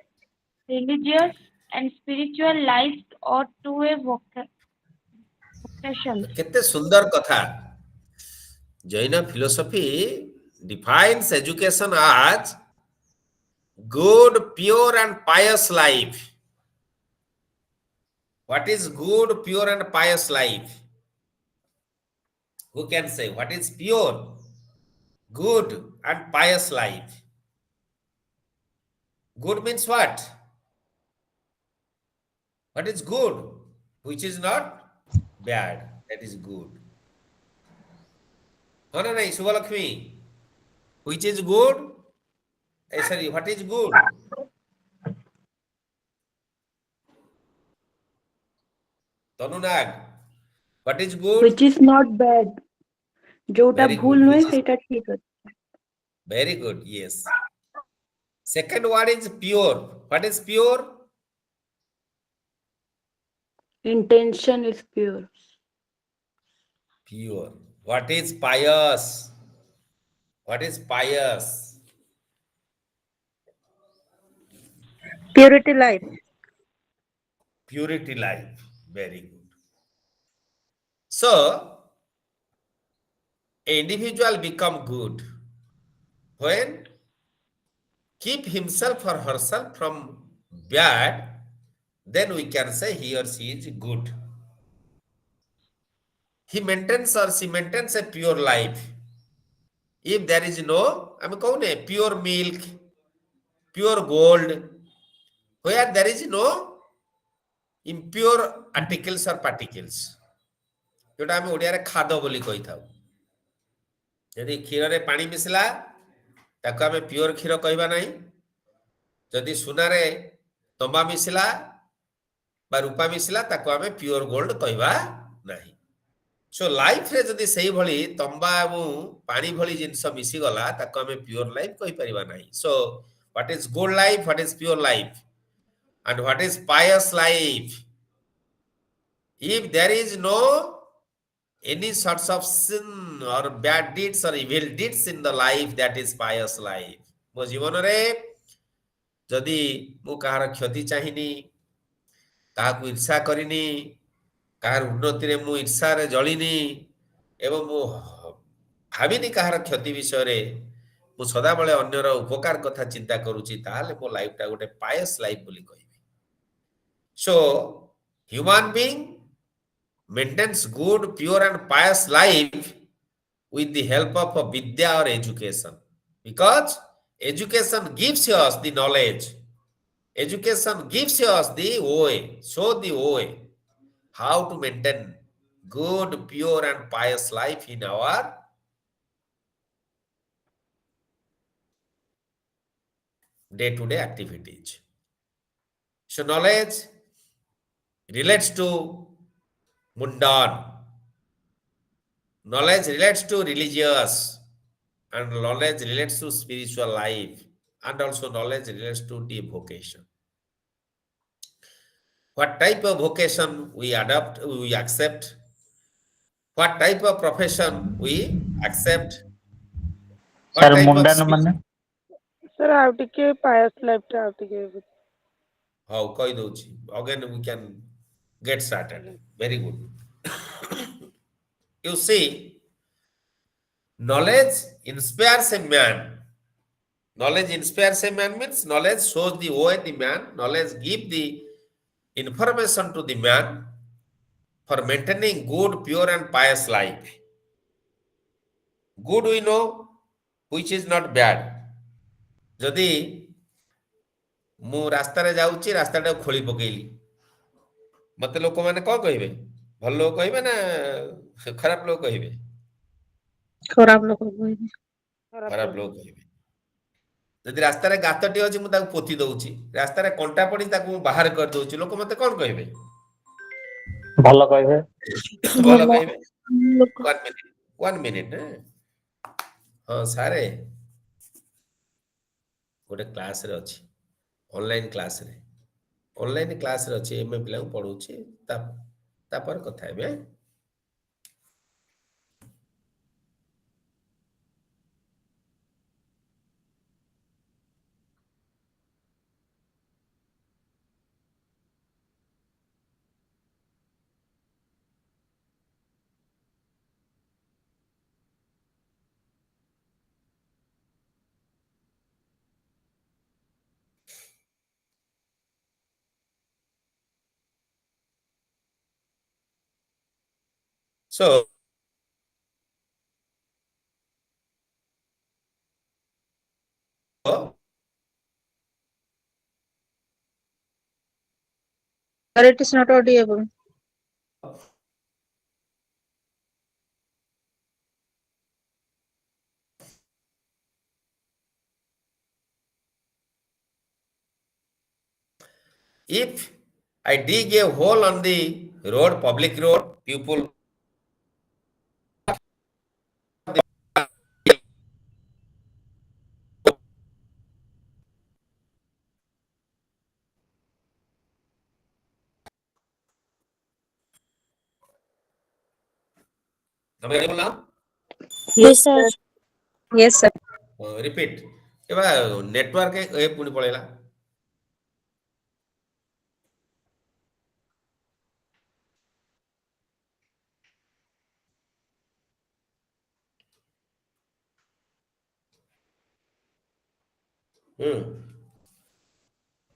religious and spiritual life or to a vocation. केते सुंदर कथा। Jaina philosophy defines education as good, pure and pious life. What is good, pure and pious life? Who can say what is pure, good and pious life? Good means what? What is good? Which is not bad. That is good. No, no, no, Subhalakshmi. Which is good? Sorry, what is good? Tanunag. What is good? Which is not bad. जोटा Very भूल good. नहे Which is- सेटा ठीक है. Very good. Yes. Second word is pure. What is pure? Intention is pure. Pure. What is pious? What is pious? Purity life. Purity life. Very good. So, an individual become good when keep himself or herself from bad, then we can say he or she is good. He maintains or she maintains a pure life. If there is no, I mean, pure milk, pure gold, where there is no impure articles or particles, जोटा आम ओडिया खाद बोली कही था। यदि क्षीर रे पानी मिसला ताको आम प्योर क्षीर कहबा नहीं, जदि सुना रे तंबा मिसला बा रूपा मिसला ताको आम प्योर गोल्ड कहबा नहीं। सो लाइफ रे जदि सही भली तंबा एवं पानी भली जिनस मिसी गला ताको आम प्योर लाइफ कहि परिबा नहीं। So what is good life, what is pure life and what is pious life? If there is no any sorts of sin or bad deeds or evil deeds in the life that is pious life. ମୋ ଜୀବନରେ ଯଦି ମୁଁ କାହାର କ୍ଷତି ଚାହିଁନି, କାହାକୁ ଈର୍ଷା କରିନି, କାହାର ଉନ୍ନତିରେ ମୁଁ ଈର୍ଷାରେ ଜଳିନି ଏବଂ ମୁଁ ଭାବିନି କାହାର କ୍ଷତି ବିଷୟରେ, ମୁଁ ସଦାବେଳେ ଅନ୍ୟର ଉପକାର କଥା ଚିନ୍ତା କରୁଛି, ତାହେଲେ ମୋ ଲାଇଫଟା ଗୋଟେ ପାୟସ୍ ଲାଇଫ ବୋଲି କହିବି। So human being maintains good, pure and pious life with the help of a vidya or education, because education gives us the knowledge, education gives us the way, show the way how to maintain good, pure and pious life in our day-to-day activities. So knowledge relates to mundane, knowledge relates to religious, and knowledge relates to spiritual life, and also knowledge relates to deep vocation. What type of vocation we adopt, we accept, what type of profession we accept, what Sir, type of mundan skill. ମାନେ sir ଆଉ ଟିକେ ପାୟସ୍ ଲାଇଫଟା ଆଉ ଟିକେ How କହି ଦଉଛି, again we can get started. Very good. You see, knowledge inspires a man. Knowledge inspires a man means knowledge shows the way the man, knowledge give the information to the man for maintaining good, pure and pious life. Good we know, which is not bad. ଯଦି ମୁଁ ରାସ୍ତାରେ ଯାଉଛି, ରାସ୍ତାଟାକୁ ଖୋଳି ପକେଇଲି, ମତେ ଲୋକମାନେ କଣ କହିବେ? ଭଲ ଲୋକ କହିବେ ନା ଖରାପ ଲୋକ କହିବେ? ଖରାପ ଲୋକ କହିବେ। ଖରାପ ଲୋକ କହିବେ। ଯଦି ରାସ୍ତାରେ ଗାତଟି ଅଛି, ମୁଁ ତାକୁ ପୋତି ଦଉଛି, ରାସ୍ତାରେ କଣ୍ଟା ପଡି ତାକୁ ମୁଁ ବାହାର କରିଦଉଛି, ଲୋକ ମତେ କଣ କହିବେ? ଭଲ କହିବେ। ଭଲ କହିବେ। 1 minute ହଁ ସାରେ ଗୋଟେ କ୍ଲାସରେ ଅଛି, ଅନଲାଇନ୍ କ୍ଲାସରେ ଅଛି, ଏମଏ ପିଲାଙ୍କୁ ପଢଉଛି, ତାପରେ କଥା ହେବେ। So Sir, it is not audible. if I dig a hole on the road, public road, people now Yes, sir. Yes, sir. repeat. एबा नेटवर्क ए पुणी पळेला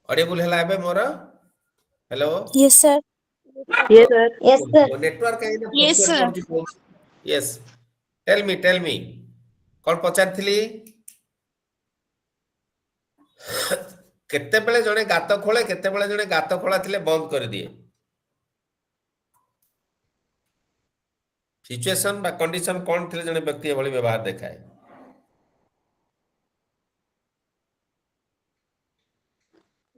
ऑडिबल हैला एबे मोर hello Yes, sir. Yes, sir. Yes, sir. Network आइना Yes, fluctuate sir. करछि yes tell me कोन पचारथिली केते बेले जणे गात खोले केते बेले जणे गात खोला थिले बंद कर दिए सिचुएशन बा कंडीशन कोन थिले जणे व्यक्ति एभली व्यवहार देखाए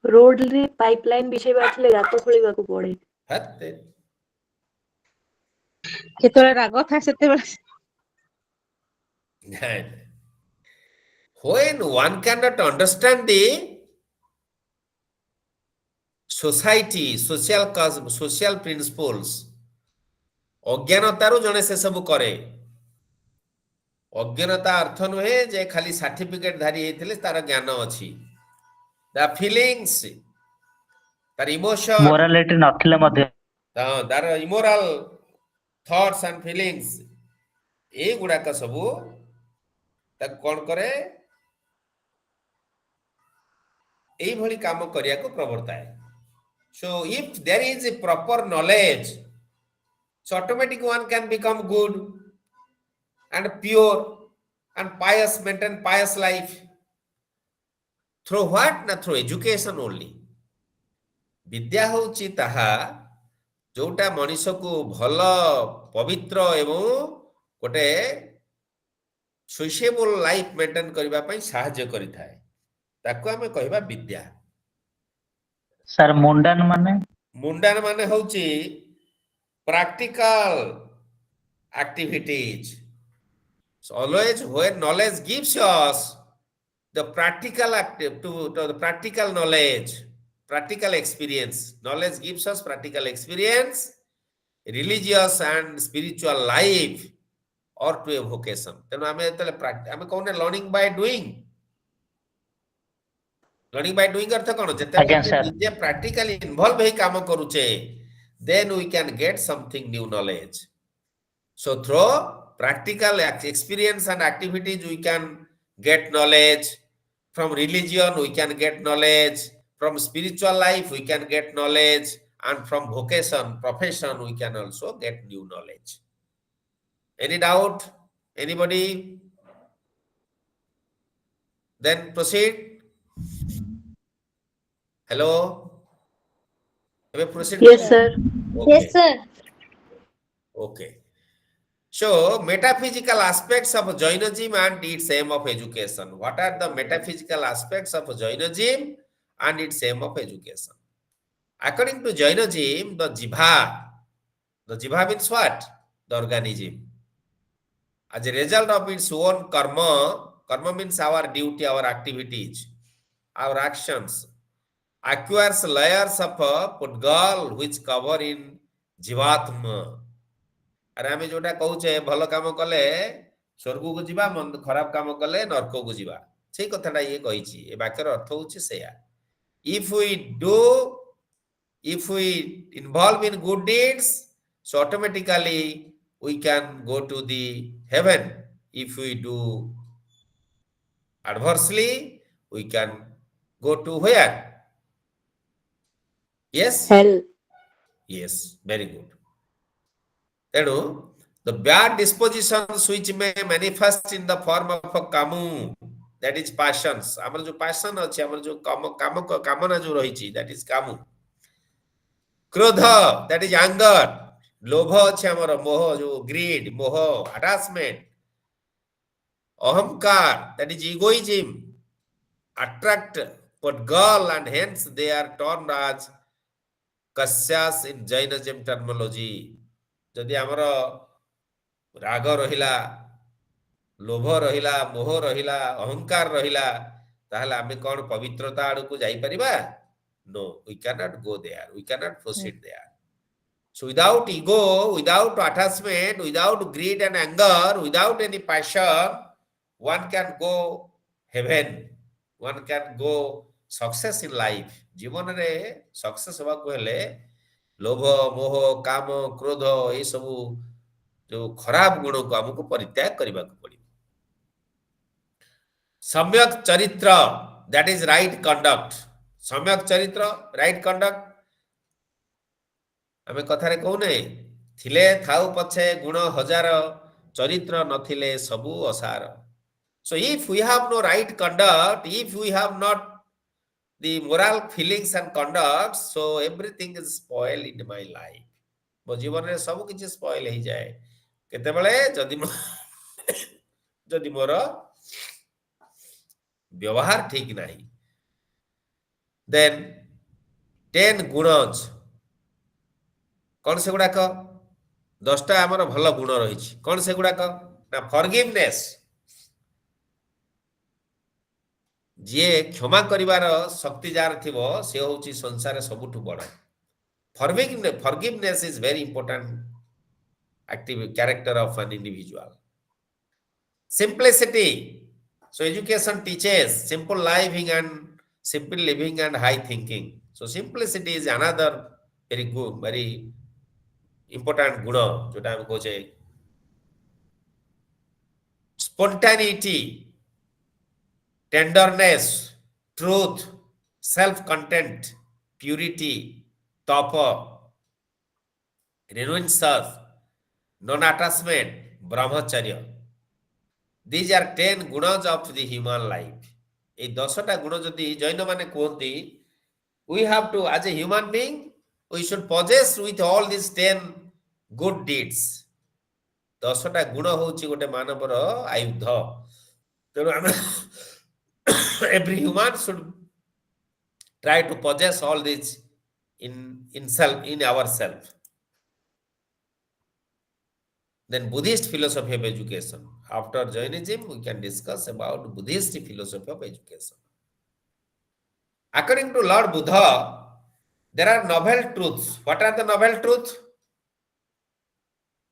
रोड रे पाइपलाइन बिछेबा आछले गात खोलिबाकू पड़े। हते କେତେବେଳେ ରାଗ ଥାଏ ସେତେବେଳେ when one cannot understand the society social principles ଅଜ୍ଞାନତାରୁ ଜଣେ ସେ ସବୁ କରେ। ଅଜ୍ଞାନତା ଅର୍ଥ ନୁହେଁ ଯେ ଖାଲି ସାର୍ଟିଫିକେଟ ଧାରୀ ହେଇଥିଲେ ତାର ଜ୍ଞାନ ଅଛି। ତା ଫିଲିଂସ, ତାର ଇମୋସନ, ମୋରାଲିଟି ନଥିଲେ ମଧ୍ୟ ତାର ଇମୋରାଲ ଥଟ୍ସ ଆଣ୍ଡ ଫିଲିଂସ, ଏଇଗୁଡାକ ସବୁ ତାକୁ କଣ କରେ, এইଭଳି କାମ କରିବାକୁ ପ୍ରବର୍ତ୍ତାଏ। So if there is a proper knowledge, so automatic one can become good and pure and pious, maintain pious life. Through what? Na through education only. ବିଦ୍ୟା ହେଉଛି ତାହା ଯୋଉଟା ମଣିଷକୁ ଭଲ, ପବିତ୍ର ଏବଂ ଗୋଟେ ସୁଇସେବଲ ଲାଇଫ ମେଣ୍ଟେନ କରିବା ପାଇଁ ସାହାଯ୍ୟ କରିଥାଏ। ତାକୁ ଆମେ କହିବା ବିଦ୍ୟା। ସାର୍ ମୁଣ୍ଡାନ ମାନେ? ମୁଣ୍ଡାନ ମାନେ ହେଉଛି practical activities. So always when knowledge gives us the practical to the practical knowledge, practical experience. Knowledge gives us practical experience, religious and spiritual life, or to a vocation. ତେଣୁ ଆମେ ଯେତେବେଳେ ଆମେ କହୁନେ learning by doing. Learning by doing ଅର୍ଥ କ'ଣ? ଯେତେବେଳେ ଆମେ ନିଜେ ପ୍ରାକ୍ଟିକାଲି ଇନଭଲ୍ଭ ହେଇ କାମ କରୁଛେ, then we can get something new knowledge. So through practical experience and activities we can get knowledge. From religion we can get knowledge. From spiritual life we can get knowledge. And from vocation, profession, we can also get new knowledge. Any doubt? Anybody? Then proceed. Hello? Proceed. Yes, sir. Okay. Yes, sir. Okay. So, metaphysical aspects of Jainism and its aim of education. What are the metaphysical aspects of Jainism and its aim of education? According to Jainism, the jivha means what? The organism. As a result of its own karma means our duty, our activities, our actions, acquires layers of pudgal which cover in jivatma. ଆରେ ଆମେ ଯୋଉଟା କହୁଛେ ଭଲ କାମ କଲେ ସ୍ୱର୍ଗକୁ ଯିବା, ଖରାପ କାମ କଲେ ନରକକୁ ଯିବା, ସେଇ କଥାଟା ଇଏ କହିଛି। ଏ ବାକ୍ୟର ଅର୍ଥ ହଉଛି ସେଇଆ। If we involve in good deeds, so automatically we can go to the heaven. If we do adversely, we can go to where? Yes? Hell. Yes, very good. ତେଣୁ the bad dispositions which may manifest in the form of a kamu, that is passions. ଆମର ଯୋଉ passion ଅଛି, ଆମର ଯୋଉ କାମନା ଯୋଉ ରହିଛି, that is kamu. କ୍ରୋଧ, that is anger. ଲୋଭ ଅଛି ଆମର, ମୋହ ଯୋଉ greed, ମୋହ, attachment. ଅହଂକାର, that is egoism, attract but girl, and hence they are termed as kasyas in Jainism terminology. ଯଦି ଆମର ରାଗ ରହିଲା, ଲୋଭ ରହିଲା, ମୋହ ରହିଲା, ଅହଂକାର ରହିଲା, ତାହେଲେ ଆମେ କ'ଣ ପବିତ୍ରତା ଆଡ଼କୁ ଯାଇପାରିବା? No, we cannot go there. We cannot proceed there. So without ego, without attachment, without greed and anger, without any passion, one can go heaven. One can go success in life. ଜୀବନରେ success ହେବାକୁ ହେଲେ ଲୋଭ, ମୋହ, କାମ, କ୍ରୋଧ, ଏ ସବୁ ଯୋଉ ଖରାପ ଗୁଣକୁ ଆମକୁ ପରିତ୍ୟାଗ କରିବାକୁ ପଡିବ। ସମ୍ୟକ୍ ଚରିତ୍ର, that is right conduct. ସମ୍ୟକ୍ ଚରିତ୍ର, right conduct। ଆମେ କଥାରେ କହୁନେ, ଥିଲେ ଥାଉ ପଛେ ଗୁଣ ହଜାର, ଚରିତ୍ର ନଥିଲେ ସବୁ ଅସାର। So if we have no right conduct, if we have not the moral feelings and conduct, so everything is spoiled in my life. ମୋ ଜୀବନରେ ସବୁ କିଛି ସ୍ପଏଲ ହେଇଯାଏ କେତେବେଳେ? ଯଦି ମୋର ବ୍ୟବହାର ଠିକ ନାହିଁ। Then 10 ଗୁଣଜ, କ'ଣ ସେଗୁଡାକ? 10ଟା ଆମର ଭଲ ଗୁଣ ରହିଛି। କ'ଣ ସେଗୁଡାକ? ନା ଫରଗିଭନେସ୍। ଯିଏ କ୍ଷମା କରିବାର ଶକ୍ତି ଯାହାର ଥିବ, ସେ ହେଉଛି ସଂସାରରେ ସବୁଠୁ ବଡ଼। Forgiveness is very important active character of an individual. Simplicity. So education teaches simple living and high thinking. So simplicity is another very good, very important guna. जोटा हम कहे spontaneity, tenderness, truth, self-content, purity, tapa, genuine self, non-attachment, brahmacharya. These are 10 gunas of the human life. এই 10টা গুণ যদি জৈন মানে কুহନ୍ତି, we have to, as a human being, we should possess with all these 10 good deeds. 10ଟା ଗୁଣ ହଉଛି ଗୋଟେ ମାନବର ଆୟୁଧ। ତେଣୁ ଆମେ every human should try to possess all these in ourselves. Then Buddhist philosophy of education. After Jainism, we can discuss about Buddhist philosophy of education. According to Lord Buddha, there are novel truths. What are the novel truths?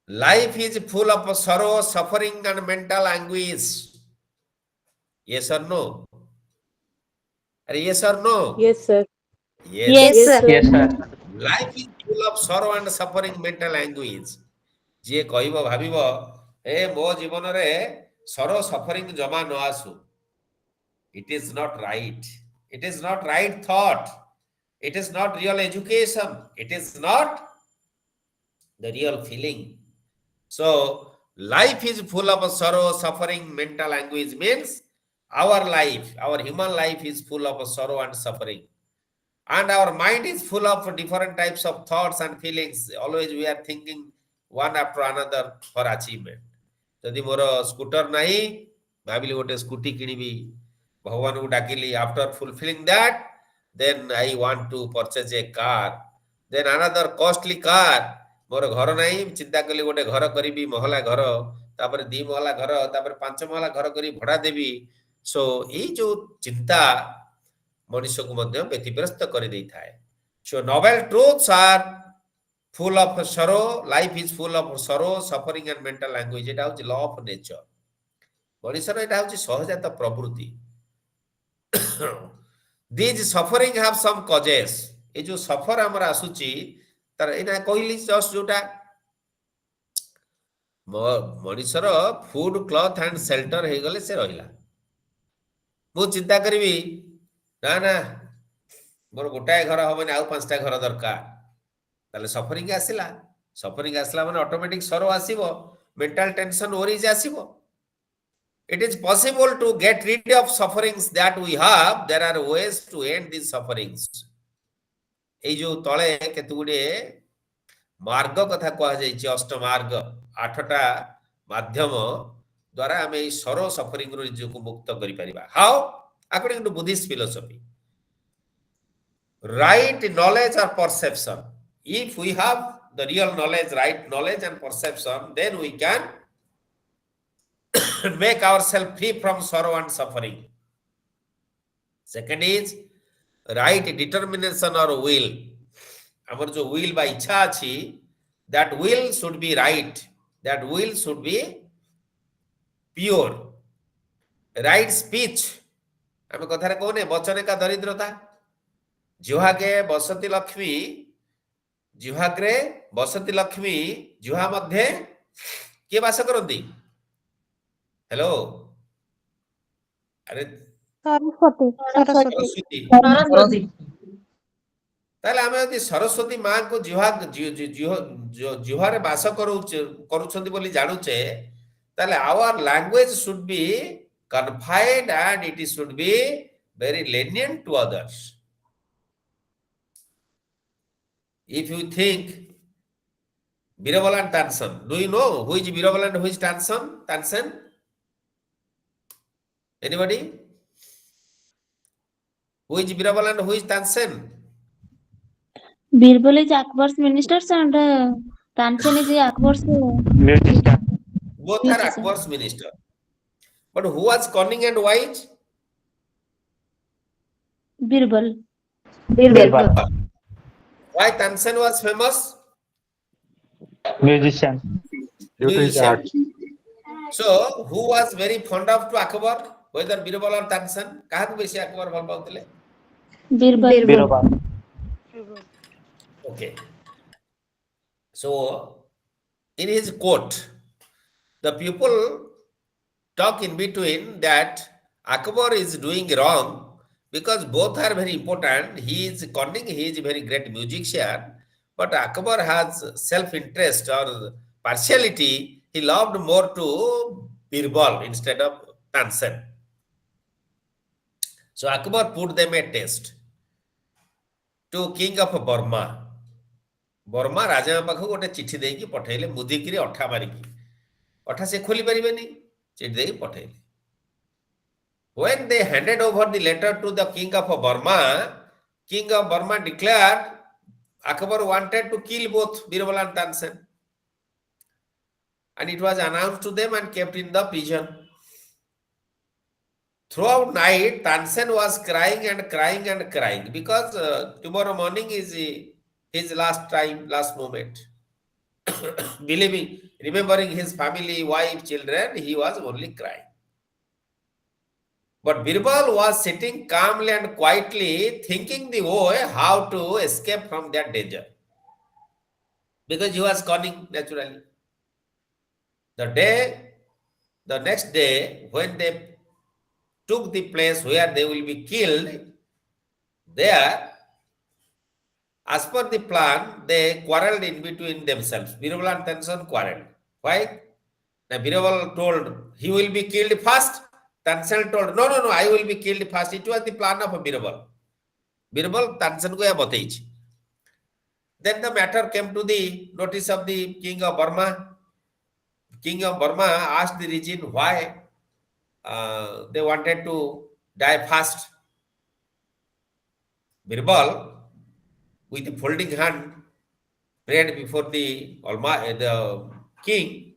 Life is full of sorrow, suffering, and mental anguish. Yes or no? Yes or no? Yes, sir. Yes. Yes, sir. Yes, sir. Life is full of sorrow and suffering, mental anguish. ଯିଏ କହିବ ଭାବିବ ଏ ମୋ ଜୀବନରେ ସର suffering ଜମା ନ ଆସୁ, it is not right. It is not right thought. It is not real education. It is not the real feeling. So life is full of sorrow, suffering, mental anguish means our life, our human life is full of sorrow and suffering. And our mind is full of different types of thoughts and feelings. Always we are thinking one after another for achievement. जदि मोर scooter नहीं भाविली गोटे scooty Kinibi, भगवान को डाकिली, after fulfilling that then I want to purchase a car, then another costly car. मोर घर नहीं चिंता कली गोटे घर करिबी, महला घर, तापर 2 महला घर, तापर 5 महला घर करी भड़ा देबी. सो ए जो चिंता मनुष्य को मध्य व्यतिग्रस्त कर देई थाए. So novel truths are full of sorrow. Life is full of sorrow, suffering, and mental anguish. It is law of nature. मनुष्य रो एटा होची सहजात प्रवृत्ति. These suffering have some causes. ए जो सफर हमर आसुची तर एना कहली जस्ट जोटा मनुष्य रो फूड, क्लॉथ एंड शेल्टर हे गले से रहिला. मु चिंता करबी ना ना मोर गोटाए घर हबनी आउ 5टा घर दरकार, ताले सफरिंग आसिला. सफरिंग आसिला माने ऑटोमेटिक सरो आसीबो, मेंटल टेंशन वरीज आसीबो. It is possible to get rid of sufferings that we have. There are ways to end these sufferings. এই जो तळे केतु गुडे मार्ग कथा कहा जायछि, अष्ट मार्ग, 8टा माध्यम द्वारा हमें ई सरो सफरिंग रो निज को मुक्त करि परिबा. How? According to Buddhist philosophy, right knowledge or perception. If we have the real knowledge, right knowledge and perception, then we can make ourselves free from sorrow and suffering. Second is right determination or will. Amar jo will by इच्छा अछि, that will should be right, that will should be pure. Right speech. आमे कथारे कोने वचने का दरिद्रता. जुहागे बसती लक्ष्मी, जुहाग्रे बसती लक्ष्मी, जुहा मध्ये के वास करंती? हेलो, अरे सरस्वती. ताले आमे यदि सरस्वती मां को जुहारे वास करूछंती बोली जानुचे, ताले our language should be confined and it should be very lenient to others. If you think Birabal and Tansen, do you know who is Birabal and who is Tansen? Anybody? Who is Birabal and who is Tansen? Birbal is Akbar's ministers and Tansen is Akbar's Musician. Both are Akbar's minister. But who was cunning and wise? Birbal. Why Tansen was famous? Musician. Due to his musician. art. So, who was very fond of to Akbar? Whether Birbal or Tansen? Kahaku beshi Akbar bhal pautile? Birbal. Birbal. Okay. So, in his quote, the people talk in between that Akbar is doing wrong because both are very important. He is cunning, he is a very great musician, but Akbar has self-interest or partiality. He loved more to Birbal instead of Tansen. So Akbar put them a test to king of Burma. Verma ରାଜାଙ୍କ ପାଖକୁ ଗୋଟେ ଚିଠି ଦେଇକି ପଠେଇଲେ ମୁଦିକିରି ଅଠା ମାରିକି ଅଠା ସେ ଖୋଲି ପାରିବେନି ଚିଠି ଦେଇକି ପଠେଇଲେ when they handed over the letter to the king of Burma declared Akbar wanted to kill both Birbal and Tansen and it was announced to them and kept in the prison. Throughout night Tansen was crying and crying and crying because tomorrow morning is his last moment. Believing, remembering his family, wife, children, he was only crying. But Birbal was sitting calmly and quietly, thinking the way how to escape from that danger. Because he was cunning naturally. The next day, when they took the place where they will be killed, there, as per the plan, they quarreled in between themselves. Birbal and Tansen quarreled. Why? Now Birbal told he will be killed first. Tansen told no, I will be killed first. It was the plan of Birbal. Birbal Tansen ko ya bateichi. Then the matter came to the notice of the king of Burma. King of Burma asked the regent why they wanted to die fast. Birbal, with the folding hand, prayed before the king,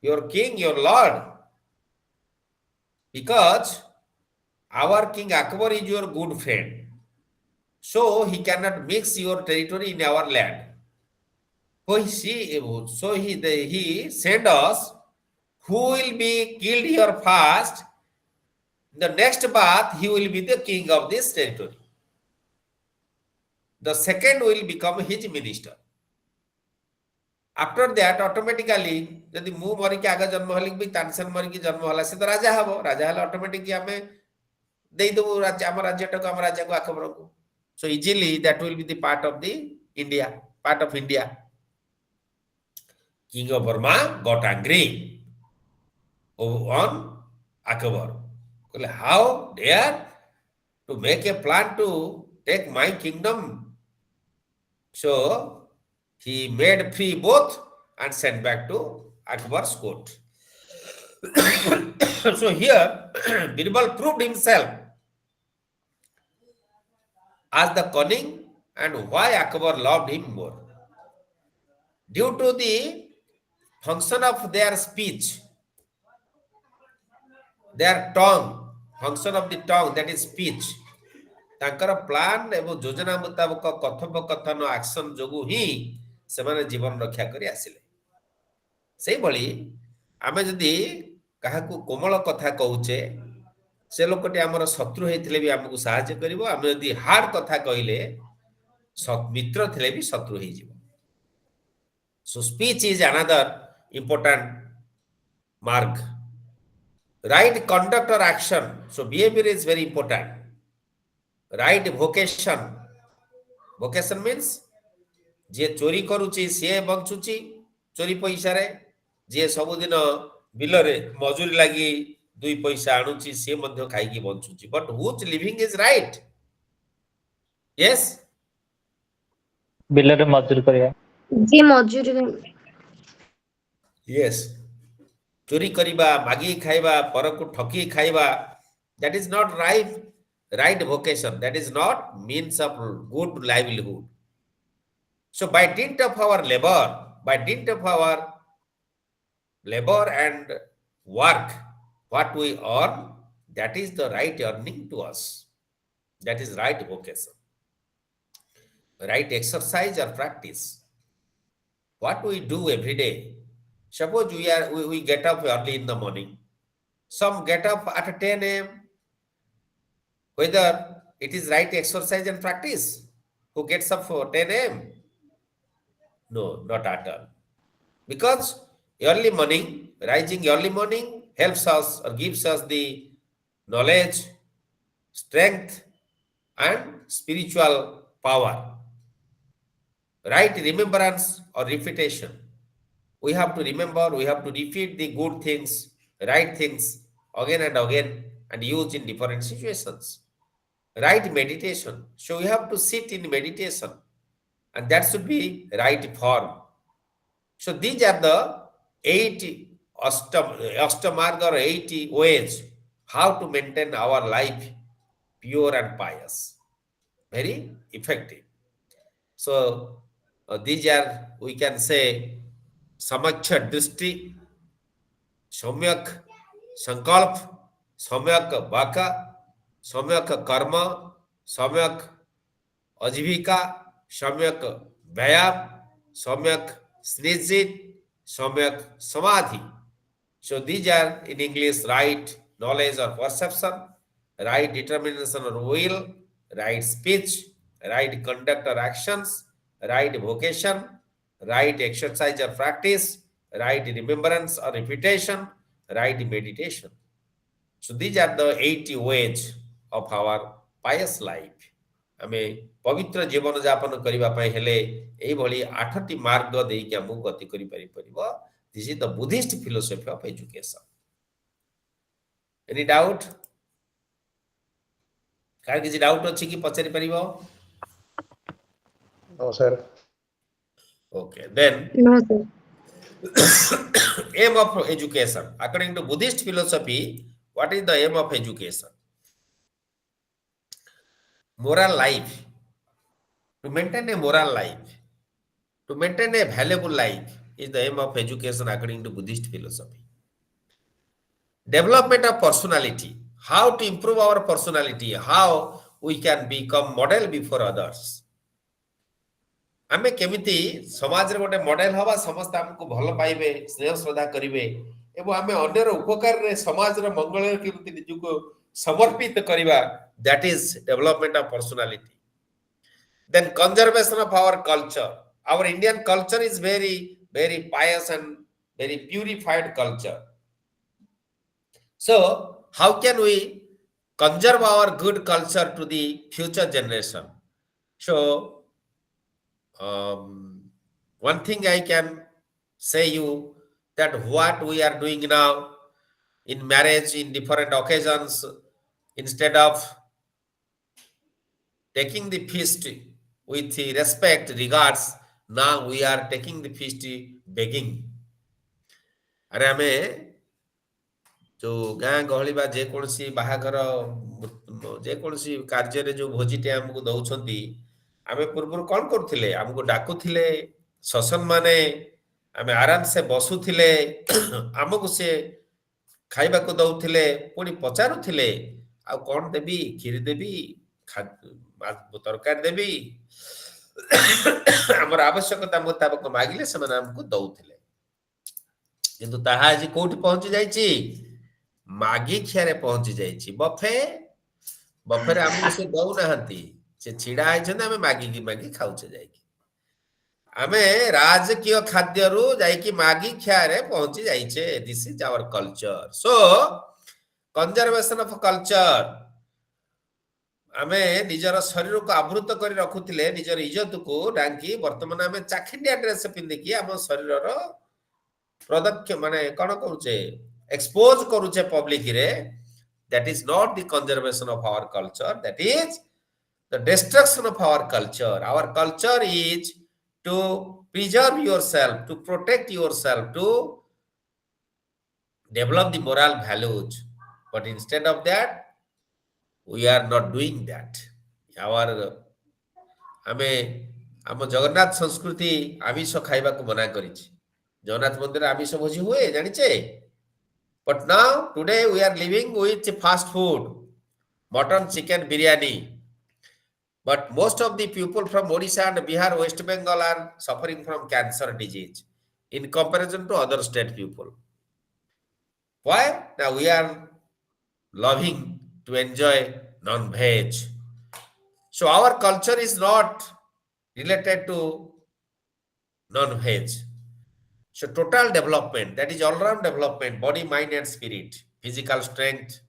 your lord, because our king Akbar is your good friend. So he cannot mix your territory in our land. So he sent us who will be killed here first. The next birth, he will be the king of this territory. The second will become his minister. After that, automatically, यदि मु मरिकी आगे जन्म हलिक भी तानसेन मरिकी जन्म हला से तो राजा हबो राजा हला ऑटोमेटिकली हमें देई दबो राज्य हम राज्य को अकबर को so easily that will be the part of India. King of Burma got angry on Akbar. How dare to make a plan to take my kingdom? So he made free both and sent back to Akbar's court. So here, Birbal proved himself as the cunning and why Akbar loved him more. Due to the function of their speech, their tongue, function of the tongue, that is speech, ତାଙ୍କର plan ଏବଂ ଯୋଜନା ମୁତାବକ କଥୋପକଥନ action ଯୋଗୁଁ ହିଁ ସେମାନେ ଜୀବନ ରକ୍ଷା କରି ଆସିଲେ। ସେଇଭଳି ଆମେ ଯଦି କାହାକୁ କୋମଳ କଥା କହୁଛେ ସେ ଲୋକଟି ଆମର ଶତ୍ରୁ ହେଇଥିଲେ ବି ଆମକୁ ସାହାଯ୍ୟ କରିବ ଆମେ ଯଦି ହାର୍ଡ କଥା କହିଲେ ମିତ୍ର ଥିଲେ ବି ଶତ୍ରୁ ହେଇଯିବ। So speech is another important mark. Right conduct or action. So behavior is very important. Right vocation. Vocation means जे चोरी करूची से बंचुची चोरी पैसा रे जे सबुदिन बिलरे मजूरी लागी 2 पैसा आणुची से मध्य खाइकी बंचुची but which living is right yes बिलरे मजूरी करिया जी मजूरी यस चोरी करिबा मागी खाइबा परकु ठकी खाइबा that is not right vocation, that is not means of good livelihood. So by dint of our labor and work, what we earn, that is the right earning to us. That is right vocation. Right exercise or practice. What we do every day, Suppose we get up early in the morning. Some get up at 10 a.m. Whether it is right exercise and practice. Who gets up for 10 a.m.? No, not at all. Because early morning, rising early morning helps us or gives us the knowledge, strength, and spiritual power. Right remembrance or repetition. We have to remember, we have to repeat the good things, right things again and again and use in different situations. Right meditation. So we have to sit in meditation and that should be right form. So these are the 8 Ashtamarga or 80 ways how to maintain our life pure and pious. Very effective. So these are, we can say, Samaksha Drishti, Samyak Sankalp, Samyak Baka, Samyak Karma, Samyak Ajivika, Samyak Vyam, Samyak Snizit, Samyak Samadhi. So these are in English right knowledge or perception, right determination or will, right speech, right conduct or actions, right vocation, right exercise or practice, right remembrance or repetition, right meditation. So these are the 80 ways of our pious life. ଆମେ ପବିତ୍ର ଜୀବନ ଯାପନ କରିବା ପାଇଁ ହେଲେ ଏଇଭଳି 8ଟି ମାର୍ଗ ଦେଇକି ଆମକୁ ଗତି କରିପାରିବ. This is the Buddhist philosophy of education. Any doubt? କାହାର କିଛି ଡାଉଟ୍ ଅଛି କି ପଚାରି ପାରିବ? No, sir. Okay, then No, sir. aim of education. According to Buddhist philosophy, what is the aim of education? Moral life. To maintain a moral life, to maintain a valuable life is the aim of education according to Buddhist philosophy. Development of personality. How to improve our personality, how we can become model before others. आमे केमिति समाज रे गोटे model हवा समस्त हमको भल पाइबे स्नेह श्रद्धा करिवे एवं आमे अन्यर उपकार रे समाज रे मंगल रे केमिति निजुको समर्पित करिवा that is development of personality. Then conservation of our culture. Our Indian culture is very pious and very purified culture. So how can we conserve our good culture to the future generation? So one thing I can say you that what we are doing now in marriage in different occasions, instead of taking the feast with respect, regards, now we are taking the feast begging. अरे आमे जो गाँ गहली बा जे कोनसी बाहाघर जे कोनसी कार्य रे जो भोजिटे हमको दउछंती आमे पूर्व कौन करथिले हमको डाकुथिले ससन माने आमे आराम से बसुथिले हमको से खाइबा को दउथिले पुनी पचारुथिले आ कोन देबी खीर देबी तरकारी देबी हमर आवश्यकता मुताबिक मागिले समान हमको दउथिले. किंतु ताहा आज कोठी पहुंची जाईची मागी खियारे पहुंची जाईची बफे रे हमको से दउ नाहंती से छिड़ा आइछन हमें मागी खाउचे जाईकी आमे राजकीय खाद्य रु जाईकी मागी खियारे पहुंची जाईचे. This is our culture. So conservation of culture. आमे निजर शरीर को आवृत करी रखुथिले निजर इज्जत को डांकी वर्तमान आमे चाखिंडिया ड्रेस पिंदिकी हम शरीर रो प्रदक्ष माने कोन करूचे एक्सपोज करूचे पब्लिक रे. That is not the conservation of our culture, that is the destruction of our culture. Our culture is to preserve yourself, to protect yourself, to develop the moral values. But instead of that, we are not doing that. Our आम जगन्नाथ संस्कृति आमिष खाइबा को मना करिछि. जगन्नाथ मंदिर आमिष भोजी हुए जानिचे. But now today we are living with fast food, mutton, chicken, biryani. But most of the people from Odisha and Bihar, West Bengal are suffering from cancer disease. in comparison to other state people. Why? Now we are loving to enjoy non-veg. So our culture is not related to non-veg. So total development, that is all-round development, body, mind and spirit, physical strength,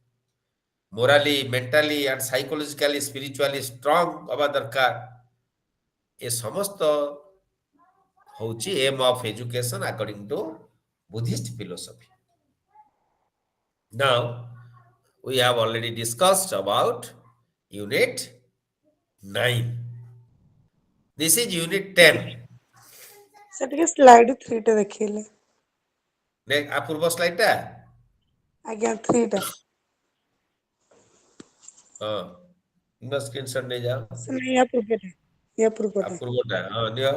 morally, mentally and psychologically, spiritually strong haba darkar. ए समस्त होची aim of education according to Buddhist philosophy. Now, we have already discussed about unit 9. This is unit 10. ସେ ଟିକେ slide 3 ଟା ଦେଖେଇଲେ Next, पूर्व slide टा ଆଜ୍ଞା 3 ଟା हाँ इनका स्क्रीनशॉट ले जाओ ସେ ନାଇଁ ୟା ପୂର୍ବଟା पूर्व टा हाँ दियो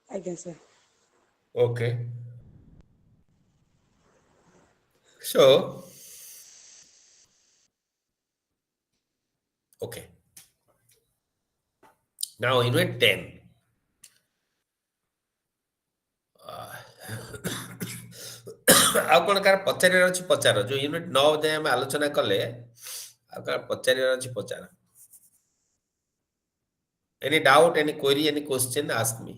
ଆଜ୍ଞା sir okay so okay now unit 10 ଆଉ କଣ କାର ପଚାରିବାର ଅଛି ପଚାର ଯୋଉ ୟୁନିଟ୍ 9 ଯାଏ ଆମେ ଆଲୋଚନା କଲେ ଆଉ କଣ ପଚାରିବାର ଅଛି ପଚାର any doubt any query any question ask me